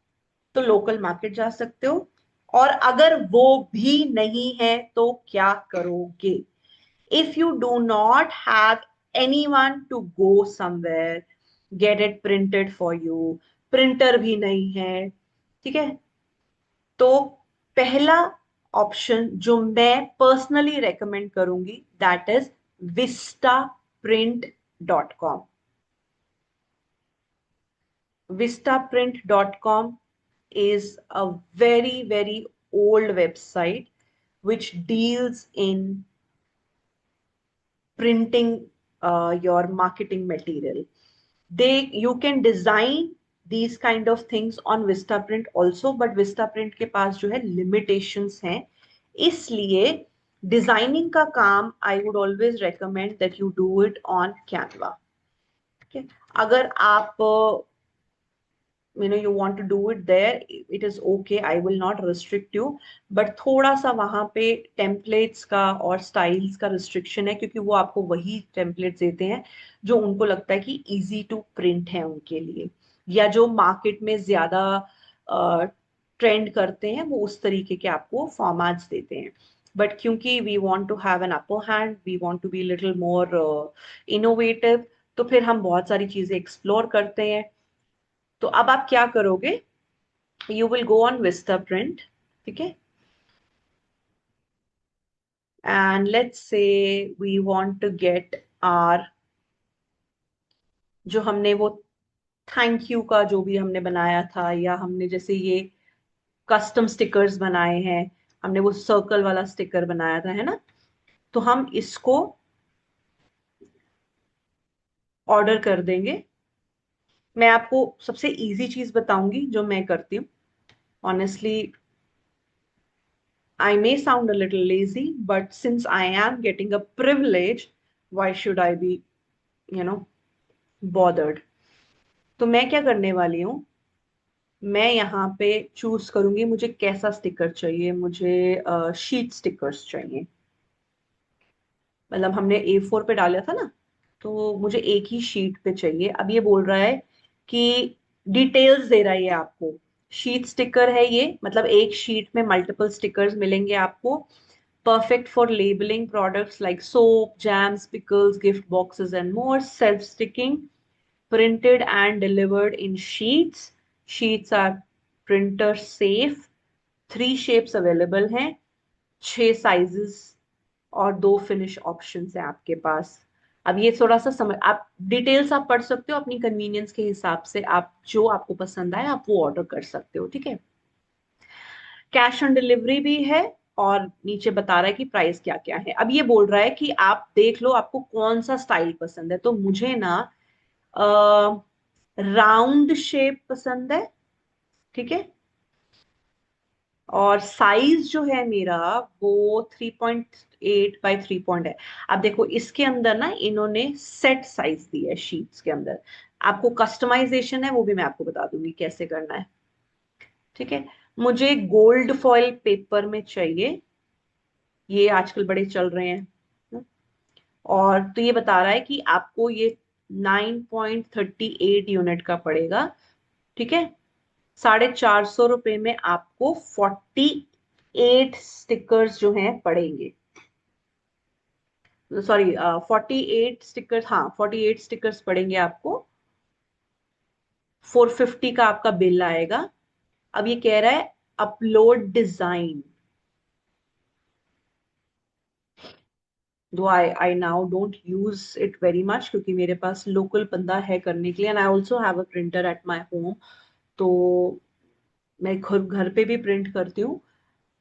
तो लोकल मार्केट जा सकते हो, और अगर वो भी नहीं है तो क्या करोगे? If you do not have anyone to go somewhere get it printed for you, printer भी नहीं है, ठीक है, तो पहला ऑप्शन जो मैं पर्सनली रेकमेंड करूंगी, that is vistaprint.com। vistaprint.com is a very, very old website which deals in printing your marketing material. You can design these kind of things on Vistaprint also, but Vistaprint के पास जो है limitations हैं, इसलिए designing का काम I would always recommend that you do it on Canva. Okay? अगर आप you want to do it there, it is okay, I will not restrict you, but थोड़ा सा वहां पे टेम्पलेट्स का और स्टाइल्स का रिस्ट्रिक्शन है, क्योंकि वो आपको वही टेम्पलेट्स देते हैं जो उनको लगता है कि इजी टू प्रिंट है उनके लिए, या जो मार्केट में ज्यादा ट्रेंड करते हैं, वो उस तरीके के आपको फॉर्मेट्स देते हैं। बट क्योंकि we want to have an upper hand, we want to be little more innovative, तो फिर हम बहुत सारी चीजें एक्सप्लोर करते हैं। तो अब आप क्या करोगे, you will go on Vistaprint, ठीक है, and let's say we want to get our, जो हमने वो थैंक यू का जो भी हमने बनाया था, या हमने जैसे ये कस्टम स्टिकर्स बनाए हैं, हमने वो सर्कल वाला स्टिकर बनाया था, है ना, तो हम इसको ऑर्डर कर देंगे। मैं आपको सबसे इजी चीज बताऊंगी जो मैं करती हूँ, honestly. I may sound a little lazy, but since I am getting a privilege, why should I be, you know, bothered? तो मैं क्या करने वाली हूँ, मैं यहाँ पे चूज करूंगी मुझे कैसा स्टिकर चाहिए। मुझे शीट स्टिकर्स चाहिए। मतलब हमने A4 पे डाला था ना, तो मुझे एक ही शीट पे चाहिए। अब ये बोल रहा है कि डिटेल्स दे रहा है ये आपको। शीट स्टिकर है ये, मतलब एक शीट में मल्टीपल स्टिकर्स मिलेंगे आपको। Perfect for labeling products like soap, jams, pickles, gift boxes, and more. Self-sticking, printed and delivered in sheets. Sheets are printer safe. 3 shapes available हैं, 6 sizes और 2 फिनिश ऑप्शंस हैं आपके पास। अब ये थोड़ा सा समझ, आप डिटेल्स आप पढ़ सकते हो अपनी कन्वीनियंस के हिसाब से। आप जो आपको पसंद आए आप वो ऑर्डर कर सकते हो, ठीक है। कैश ऑन डिलीवरी भी है, और नीचे बता रहा है कि प्राइस क्या क्या है। अब ये बोल रहा है कि आप देख लो आपको कौन सा स्टाइल पसंद है। तो मुझे ना राउंड शेप पसंद है, ठीक है। और साइज जो है मेरा वो 3.8 बाई 3 है। अब देखो इसके अंदर ना इन्होंने सेट साइज दी है शीट्स के अंदर। आपको कस्टमाइजेशन है वो भी मैं आपको बता दूंगी कैसे करना है, ठीक है। मुझे गोल्ड फॉइल पेपर में चाहिए, ये आजकल बड़े चल रहे हैं। और तो ये बता रहा है कि आपको ये 9.38 यूनिट का पड़ेगा, ठीक है। ₹450 में आपको 48 स्टिकर्स जो हैं पड़ेंगे। सॉरी, 48 स्टिकर्स, हाँ 48 स्टिकर्स पड़ेंगे आपको। 450 का आपका बिल आएगा। अब ये कह रहा है upload design. Though I now don't use it very much, क्योंकि मेरे पास लोकल बंदा है करने के लिए, and I also have a printer at my home. तो मैं खुद घर पे भी प्रिंट करती हूँ।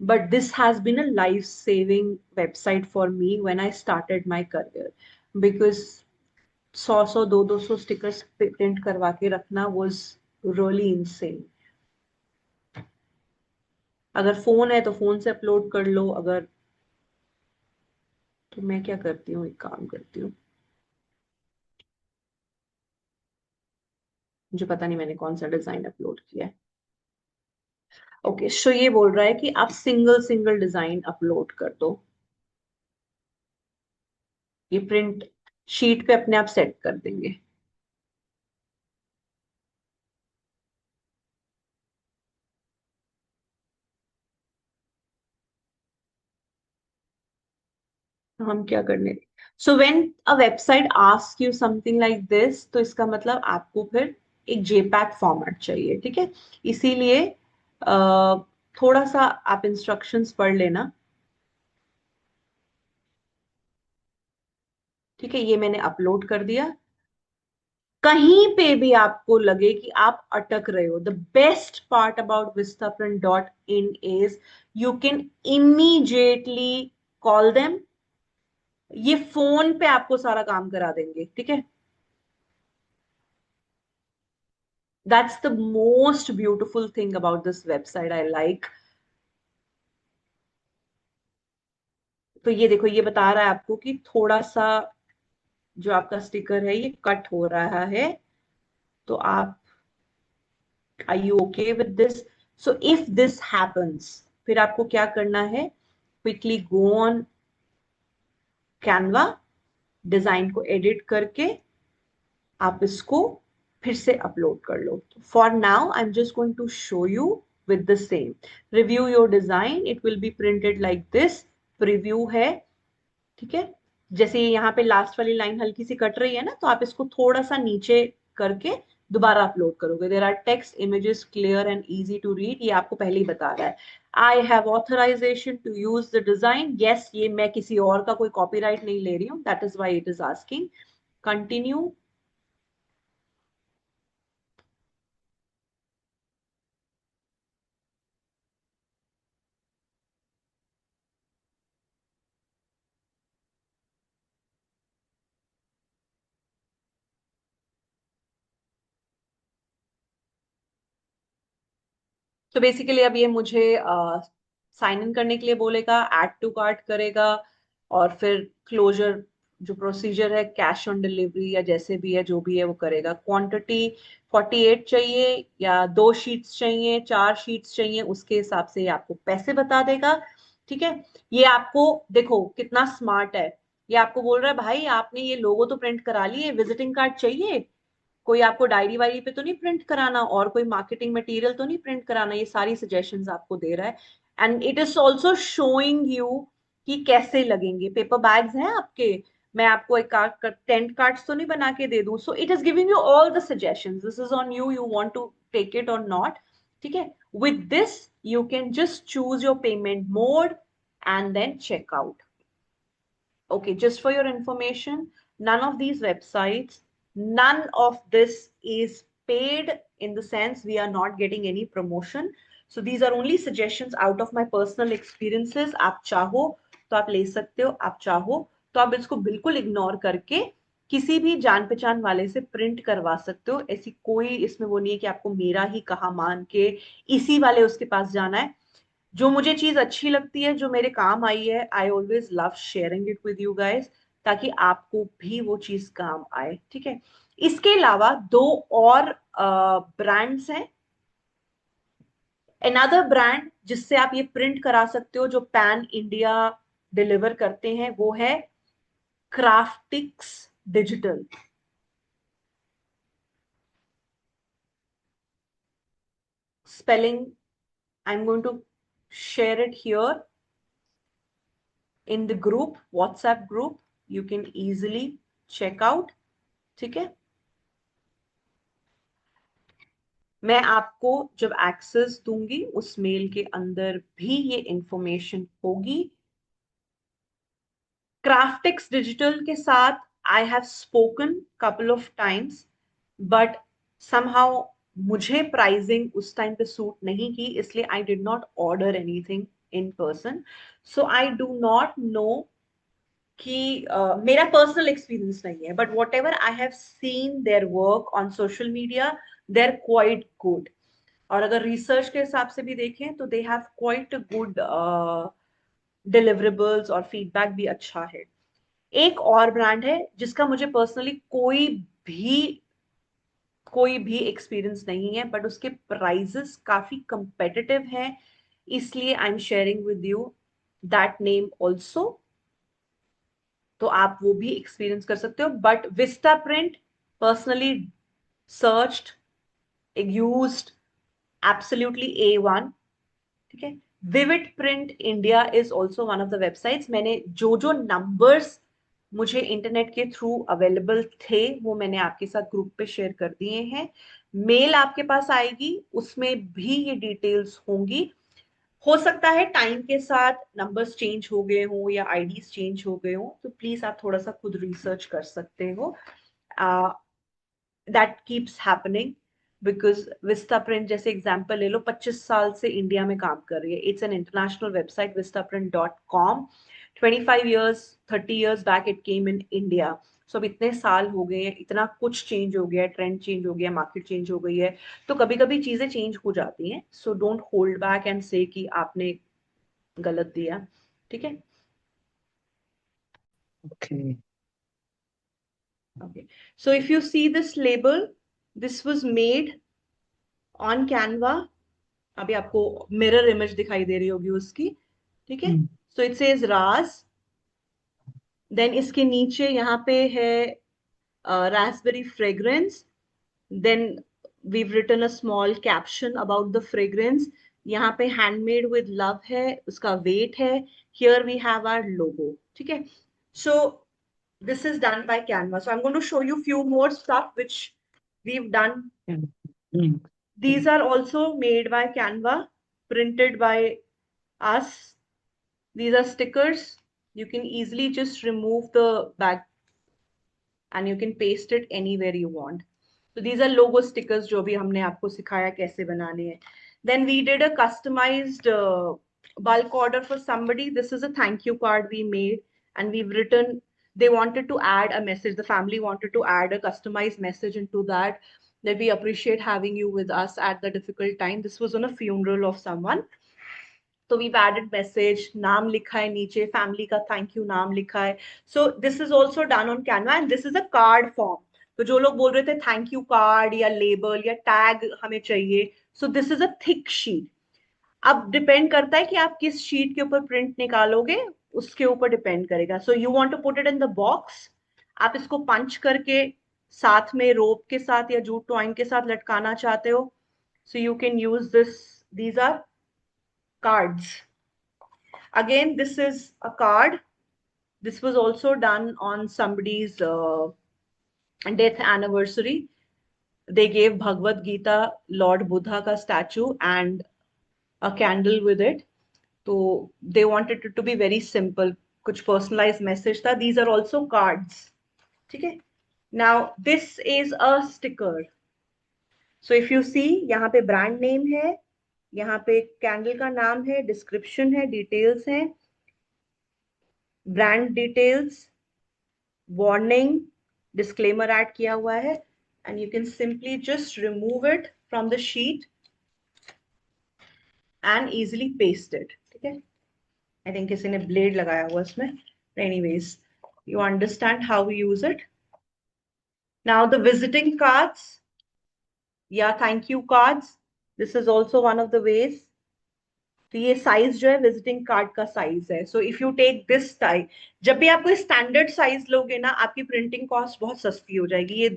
But this has been a life saving website for me when I started my career, because 100 100 200 stickers print करवा के रखना वाज रियली इनसेन। अगर फोन है तो फोन से अपलोड कर लो। अगर, तो मैं क्या करती हूँ, एक काम करती हूँ। मुझे पता नहीं मैंने कौन सा डिजाइन अपलोड किया है। ओके, सो ये बोल रहा है कि आप सिंगल सिंगल डिजाइन अपलोड कर दो। ये प्रिंट शीट पे अपने आप सेट कर देंगे। तो हम क्या करने, so when a website ask you something like this, तो इसका मतलब आपको फिर एक जेपैक फॉर्मेट चाहिए, ठीक है। इसीलिए थोड़ा सा आप इंस्ट्रक्शंस पढ़ लेना, ठीक है। ये मैंने अपलोड कर दिया। कहीं पे भी आपको लगे कि आप अटक रहे हो, the best part about vistaprint.in is you can immediately call them. ये फोन पे आपको सारा काम करा देंगे, ठीक है। That's the most beautiful thing about this website, I like. तो ये देखो ये बता रहा है आपको कि थोड़ा सा जो आपका स्टिकर है ये कट हो रहा है। तो आप, are you okay with this? So if this happens, फिर आपको क्या करना है, quickly go on Canva, design को एडिट करके आप इसको फिर से अपलोड कर लो। For now I am just going to show you with the same. Review your design, it will be printed like this. Preview है, ठीक है। जैसे यहाँ पे लास्ट वाली लाइन हल्की सी कट रही है ना, तो आप इसको थोड़ा सा नीचे करके दोबारा अपलोड करोगे। There are text images clear and easy to read, ये आपको पहले ही बता रहा है। I have authorisation to use the design, yes, ये मैं किसी और का कोई कॉपीराइट नहीं ले रही हूँ, that is why it is asking. Continue. तो बेसिकली अब ये मुझे साइन इन करने के लिए बोलेगा, ऐड टू कार्ट करेगा, और फिर क्लोजर जो प्रोसीजर है, कैश ऑन डिलीवरी या जैसे भी है जो भी है वो करेगा। क्वांटिटी 48 चाहिए या 2 शीट्स चाहिए, 4 शीट्स चाहिए, उसके हिसाब से ये आपको पैसे बता देगा। ठीक है, ये आपको देखो कितना स्मार्ट है। ये आपको बोल रहा है भाई आपने ये लोगो तो प्रिंट करा लिए, विजिटिंग कार्ड चाहिए, कोई आपको डायरी वायरी पे तो नहीं प्रिंट कराना, और कोई मार्केटिंग मटेरियल तो नहीं प्रिंट कराना। ये सारी सजेशंस आपको दे रहा है। And it is also showing you कि कैसे लगेंगे। पेपर बैग्स हैं आपके, मैं आपको एक कार्ड टेंट कार्ड्स तो नहीं बना के दे दूं। So it is giving you all the suggestions, this is on you, you want to take it और नॉट। ठीक है, with this you can just choose your payment mode and then check out. Okay, just for your information, none of these websites, none of this is paid, in the sense we are not getting any promotion. So these are only suggestions out of my personal experiences. आप चाहो तो आप ले सकते हो, आप चाहो तो आप इसको बिल्कुल इग्नोर करके किसी भी जान पहचान वाले से प्रिंट करवा सकते हो। ऐसी कोई इसमें वो नहीं है कि आपको मेरा ही कहा मान के इसी वाले उसके पास जाना है। जो मुझे चीज अच्छी लगती है, जो मेरे काम आई है, I always love sharing it with you guys, ताकि आपको भी वो चीज काम आए। ठीक है, इसके अलावा दो और ब्रांड्स हैं। अनदर ब्रांड जिससे आप ये प्रिंट करा सकते हो, जो पैन इंडिया डिलीवर करते हैं, वो है Craftix digital. Spelling I am going to share it here in the group, WhatsApp group. You can easily check out. ठीक है, मैं आपको जब एक्सेस दूंगी उस मेल के अंदर भी ये इंफॉर्मेशन होगी। क्राफ्टिक्स डिजिटल के साथ I have spoken couple of times, but somehow मुझे प्राइसिंग उस टाइम पे सूट नहीं की, इसलिए I did not order anything in person. So I do not know कि मेरा पर्सनल एक्सपीरियंस नहीं है, but whatever I have seen their work on social media, they are quite good. और अगर रिसर्च के हिसाब से भी देखें तो they have quite good deliverables, और फीडबैक भी अच्छा है। एक और ब्रांड है जिसका मुझे पर्सनली भी कोई भी एक्सपीरियंस नहीं है, बट उसके प्राइजेस काफी कंपेटिटिव हैं, इसलिए I am sharing with you that name also. तो आप वो भी एक्सपीरियंस कर सकते हो। But Vista print personally searched, used, absolutely A1। ठीक है, vivid print India is also one of the websites. मैंने जो जो नंबर्स मुझे इंटरनेट के थ्रू अवेलेबल थे वो मैंने आपके साथ ग्रुप पे शेयर कर दिए हैं। मेल आपके पास आएगी, उसमें भी ये डिटेल्स होंगी। हो सकता है टाइम के साथ नंबर्स चेंज हो गए हो या आईडीज चेंज हो गए हो, तो प्लीज आप थोड़ा सा खुद रिसर्च कर सकते हो। That keeps happening, because Vista print जैसे एग्जांपल ले लो, 25 साल से इंडिया में काम कर रही है। It's an international website, vistaprint.com। 25 years 30 years back it came in India. So अब इतने साल हो गए हैं, इतना कुछ चेंज हो गया है, ट्रेंड चेंज हो गया, मार्केट चेंज हो गई है, तो कभी कभी चीजें चेंज हो जाती हैं। So don't hold back and से कि आपने गलत दिया। ठीक है, Okay. okay, so if you see this label, this was made on Canva। अभी आपको मिरर इमेज दिखाई दे रही होगी उसकी। ठीक है, Hmm. So it says Raj, then इसके नीचे यहाँ पे है raspberry fragrance, then we've written a small caption about the fragrance। यहाँ पे handmade with love है, उसका weight है। Here we have our logo। ठीक है, so this is done by Canva। So I'm going to show you few more stuff which we've done। Hmm. Hmm. These are also made by Canva, printed by us। These are stickers. You can easily just remove the back and you can paste it anywhere you want। So these are logo stickers जो भी हमने आपको सिखाया कैसे बनाने हैं। Then we did a customized bulk order for somebody। This is a thank you card we made, and we've written, they wanted to add a message, the family wanted to add a customized message into that we appreciate having you with us at the difficult time। This was on a funeral of someone। तो we added message, नाम लिखा है नीचे, family का thank you नाम लिखा है. So this is also done on Canva and this is a card form. तो जो लोग बोल रहे थे थैंक यू कार्ड या लेबल या टैग हमें चाहिए, सो this is a thick sheet. अब डिपेंड करता है कि आप किस शीट के ऊपर प्रिंट निकालोगे, उसके ऊपर डिपेंड करेगा. So you want to put it in the box. आप इसको पंच करके साथ में रोप के साथ या जूट टॉइन के साथ लटकाना चाहते हो, so you can use this. These are cards. Again, this is a card. This was also done on somebody's death anniversary. They gave Bhagavad Gita, Lord Buddha ka statue and a candle with it. So they wanted it to be very simple. Kuch personalized message tha. These are also cards. Okay. Now this is a sticker. So if you see, यहाँ पे brand name है, यहाँ पे candle का नाम है, description है, details है, brand details, warning, disclaimer add किया हुआ है, and you can simply just remove it from the sheet and easily paste it. ठीक है. I think किसी ने blade लगाया हुआ इसमें. Anyways, you understand how we use it. Now the visiting cards, yeah, thank you cards. This is also one of the ways. तो ये size जो है विजिटिंग कार्ड का साइज है. So if you take this type, जब भी आप कोई स्टैंडर्ड साइज लोगे ना, आपकी प्रिंटिंग कॉस्ट बहुत सस्ती हो जाएगी. ये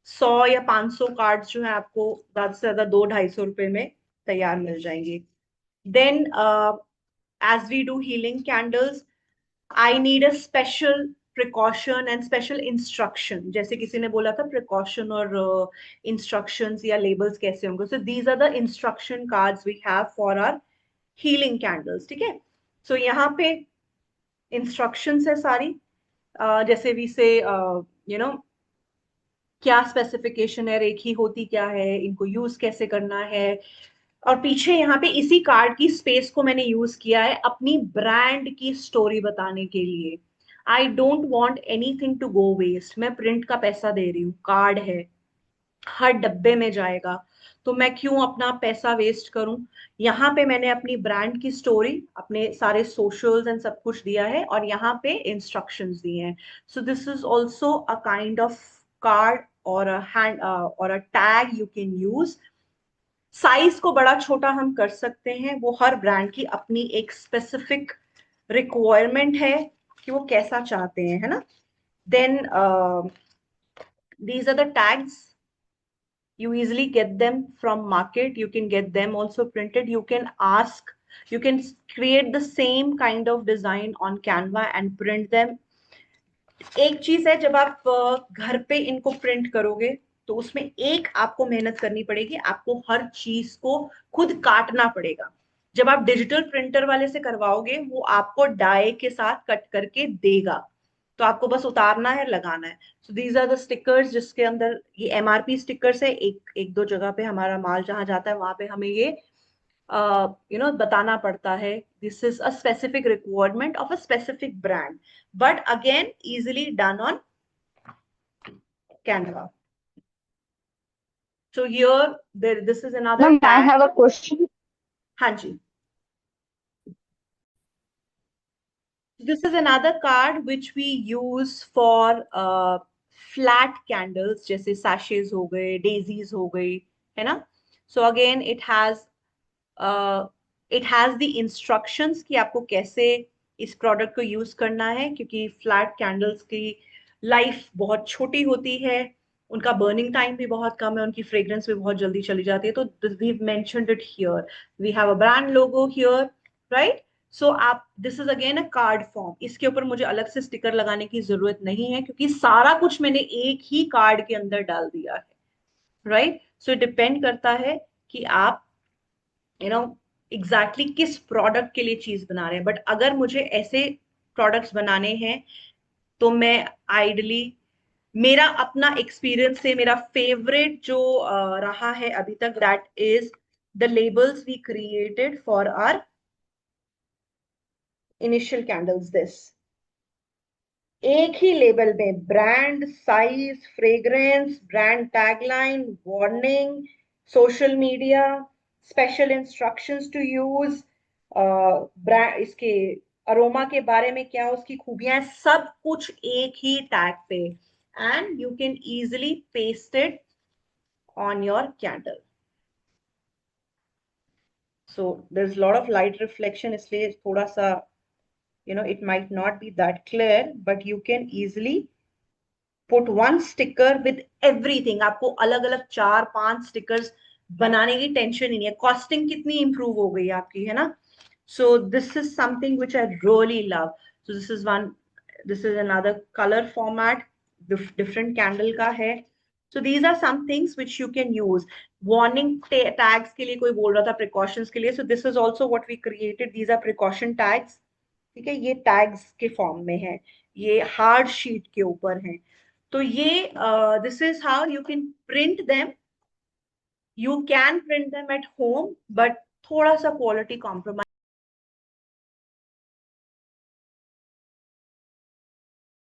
100 या 500 कार्ड जो है आपको ज्यादा से ज्यादा 200-250 रुपए में तैयार मिल जाएंगे. Then as we do healing candles, I need a special precaution and special instruction. जैसे किसी ने बोला था प्रिकॉशन और इंस्ट्रक्शंस या लेबल्स कैसे होंगे. So these are the instruction cards we have for our healing candles. ठीक है. सो यहाँ पे इंस्ट्रक्शंस है सारी. जैसे वी से यू नो क्या स्पेसिफिकेशन है, रेखी होती क्या है, इनको यूज कैसे करना है. और पीछे यहाँ पे इसी कार्ड की स्पेस को मैंने यूज किया है अपनी ब्रांड की स्टोरी बताने के लिए. I don't want anything to go waste. मैं प्रिंट का पैसा दे रही हूँ, कार्ड है, हर डब्बे में जाएगा, तो मैं क्यों अपना पैसा वेस्ट करूं. यहाँ पे मैंने अपनी ब्रांड की स्टोरी, अपने सारे सोशल्स एंड सब कुछ दिया है, और यहाँ पे इंस्ट्रक्शंस दिए हैं. सो this is also a kind of card और अ हैंड और a tag you can use. Size को बड़ा छोटा हम कर सकते हैं, वो हर ब्रांड की अपनी एक स्पेसिफिक रिक्वायरमेंट है कि वो कैसा चाहते हैं, है ना. Then these are the tags. You easily get them from market. You can get them also printed. You can ask, you can create the same kind of design on Canva and print them. एक चीज है, जब आप घर पे इनको print करोगे तो उसमें एक आपको मेहनत करनी पड़ेगी. आपको हर चीज को खुद काटना पड़ेगा. जब आप डिजिटल प्रिंटर वाले से करवाओगे, वो आपको डाई के साथ कट करके देगा, तो आपको बस उतारना है, लगाना है. So these are the stickers, जिसके अंदर ये एमआरपी स्टिकर्स है. एक एक दो जगह पे हमारा माल जहां जाता है वहां पे हमें ये बताना पड़ता है. This is a specific requirement of a specific brand, but again easily done on Canva. So here, this is another Ma'am, I tag. have a question. हाँ जी. This is another card which we use for flat candles, जैसे sachets हो गए, daisies हो गई, है ना. So again, uh, it has the instructions कि आपको कैसे इस प्रोडक्ट को यूज करना है, क्योंकि फ्लैट कैंडल्स की लाइफ बहुत छोटी होती है, उनका बर्निंग टाइम भी बहुत कम है, उनकी फ्रेग्रेंस भी बहुत जल्दी चली जाती है. तो we mentioned it here. We have a brand logo here, right. So आप, this is again a card form. इसके ऊपर मुझे अलग से स्टिकर लगाने की जरूरत नहीं है, क्योंकि सारा कुछ मैंने एक ही कार्ड के अंदर डाल दिया है, राइट. सो डिपेंड करता है कि आप एग्जैक्टली किस प्रोडक्ट के लिए चीज बना रहे हैं. बट अगर मुझे ऐसे प्रोडक्ट्स बनाने हैं, तो मैं आइडली, मेरा अपना एक्सपीरियंस से मेरा फेवरेट जो रहा है अभी तक, that is the labels we created for our initial candles. This एक ही लेबल में brand, size, fragrance, brand tagline, warning, social media, special instructions to use, brand, इसके अरोमा के बारे में क्या उसकी खूबियां हैं, सब कुछ एक ही टैग पे, and you can easily paste it on your candle. So there's a lot of light reflection, इसलिए थोड़ा सा it might not be that clear, but you can easily put one sticker with everything. आपको अलग अलग 4-5 stickers बनाने की tension ही नहीं है. कॉस्टिंग कितनी इंप्रूव हो गई है आपकी, है ना. So this is something which I really love. So this is another color format, different candle का है. So these are some things which you can use. Warning tags के लिए कोई बोल रहा था, precautions के लिए. So this is also what we created. These are precaution tags. ठीक है, ये टैग्स के फॉर्म में है, ये हार्ड शीट के ऊपर है. तो ये this is how you can print them. You can print them at home, but थोड़ा सा क्वालिटी कॉम्प्रोमाइज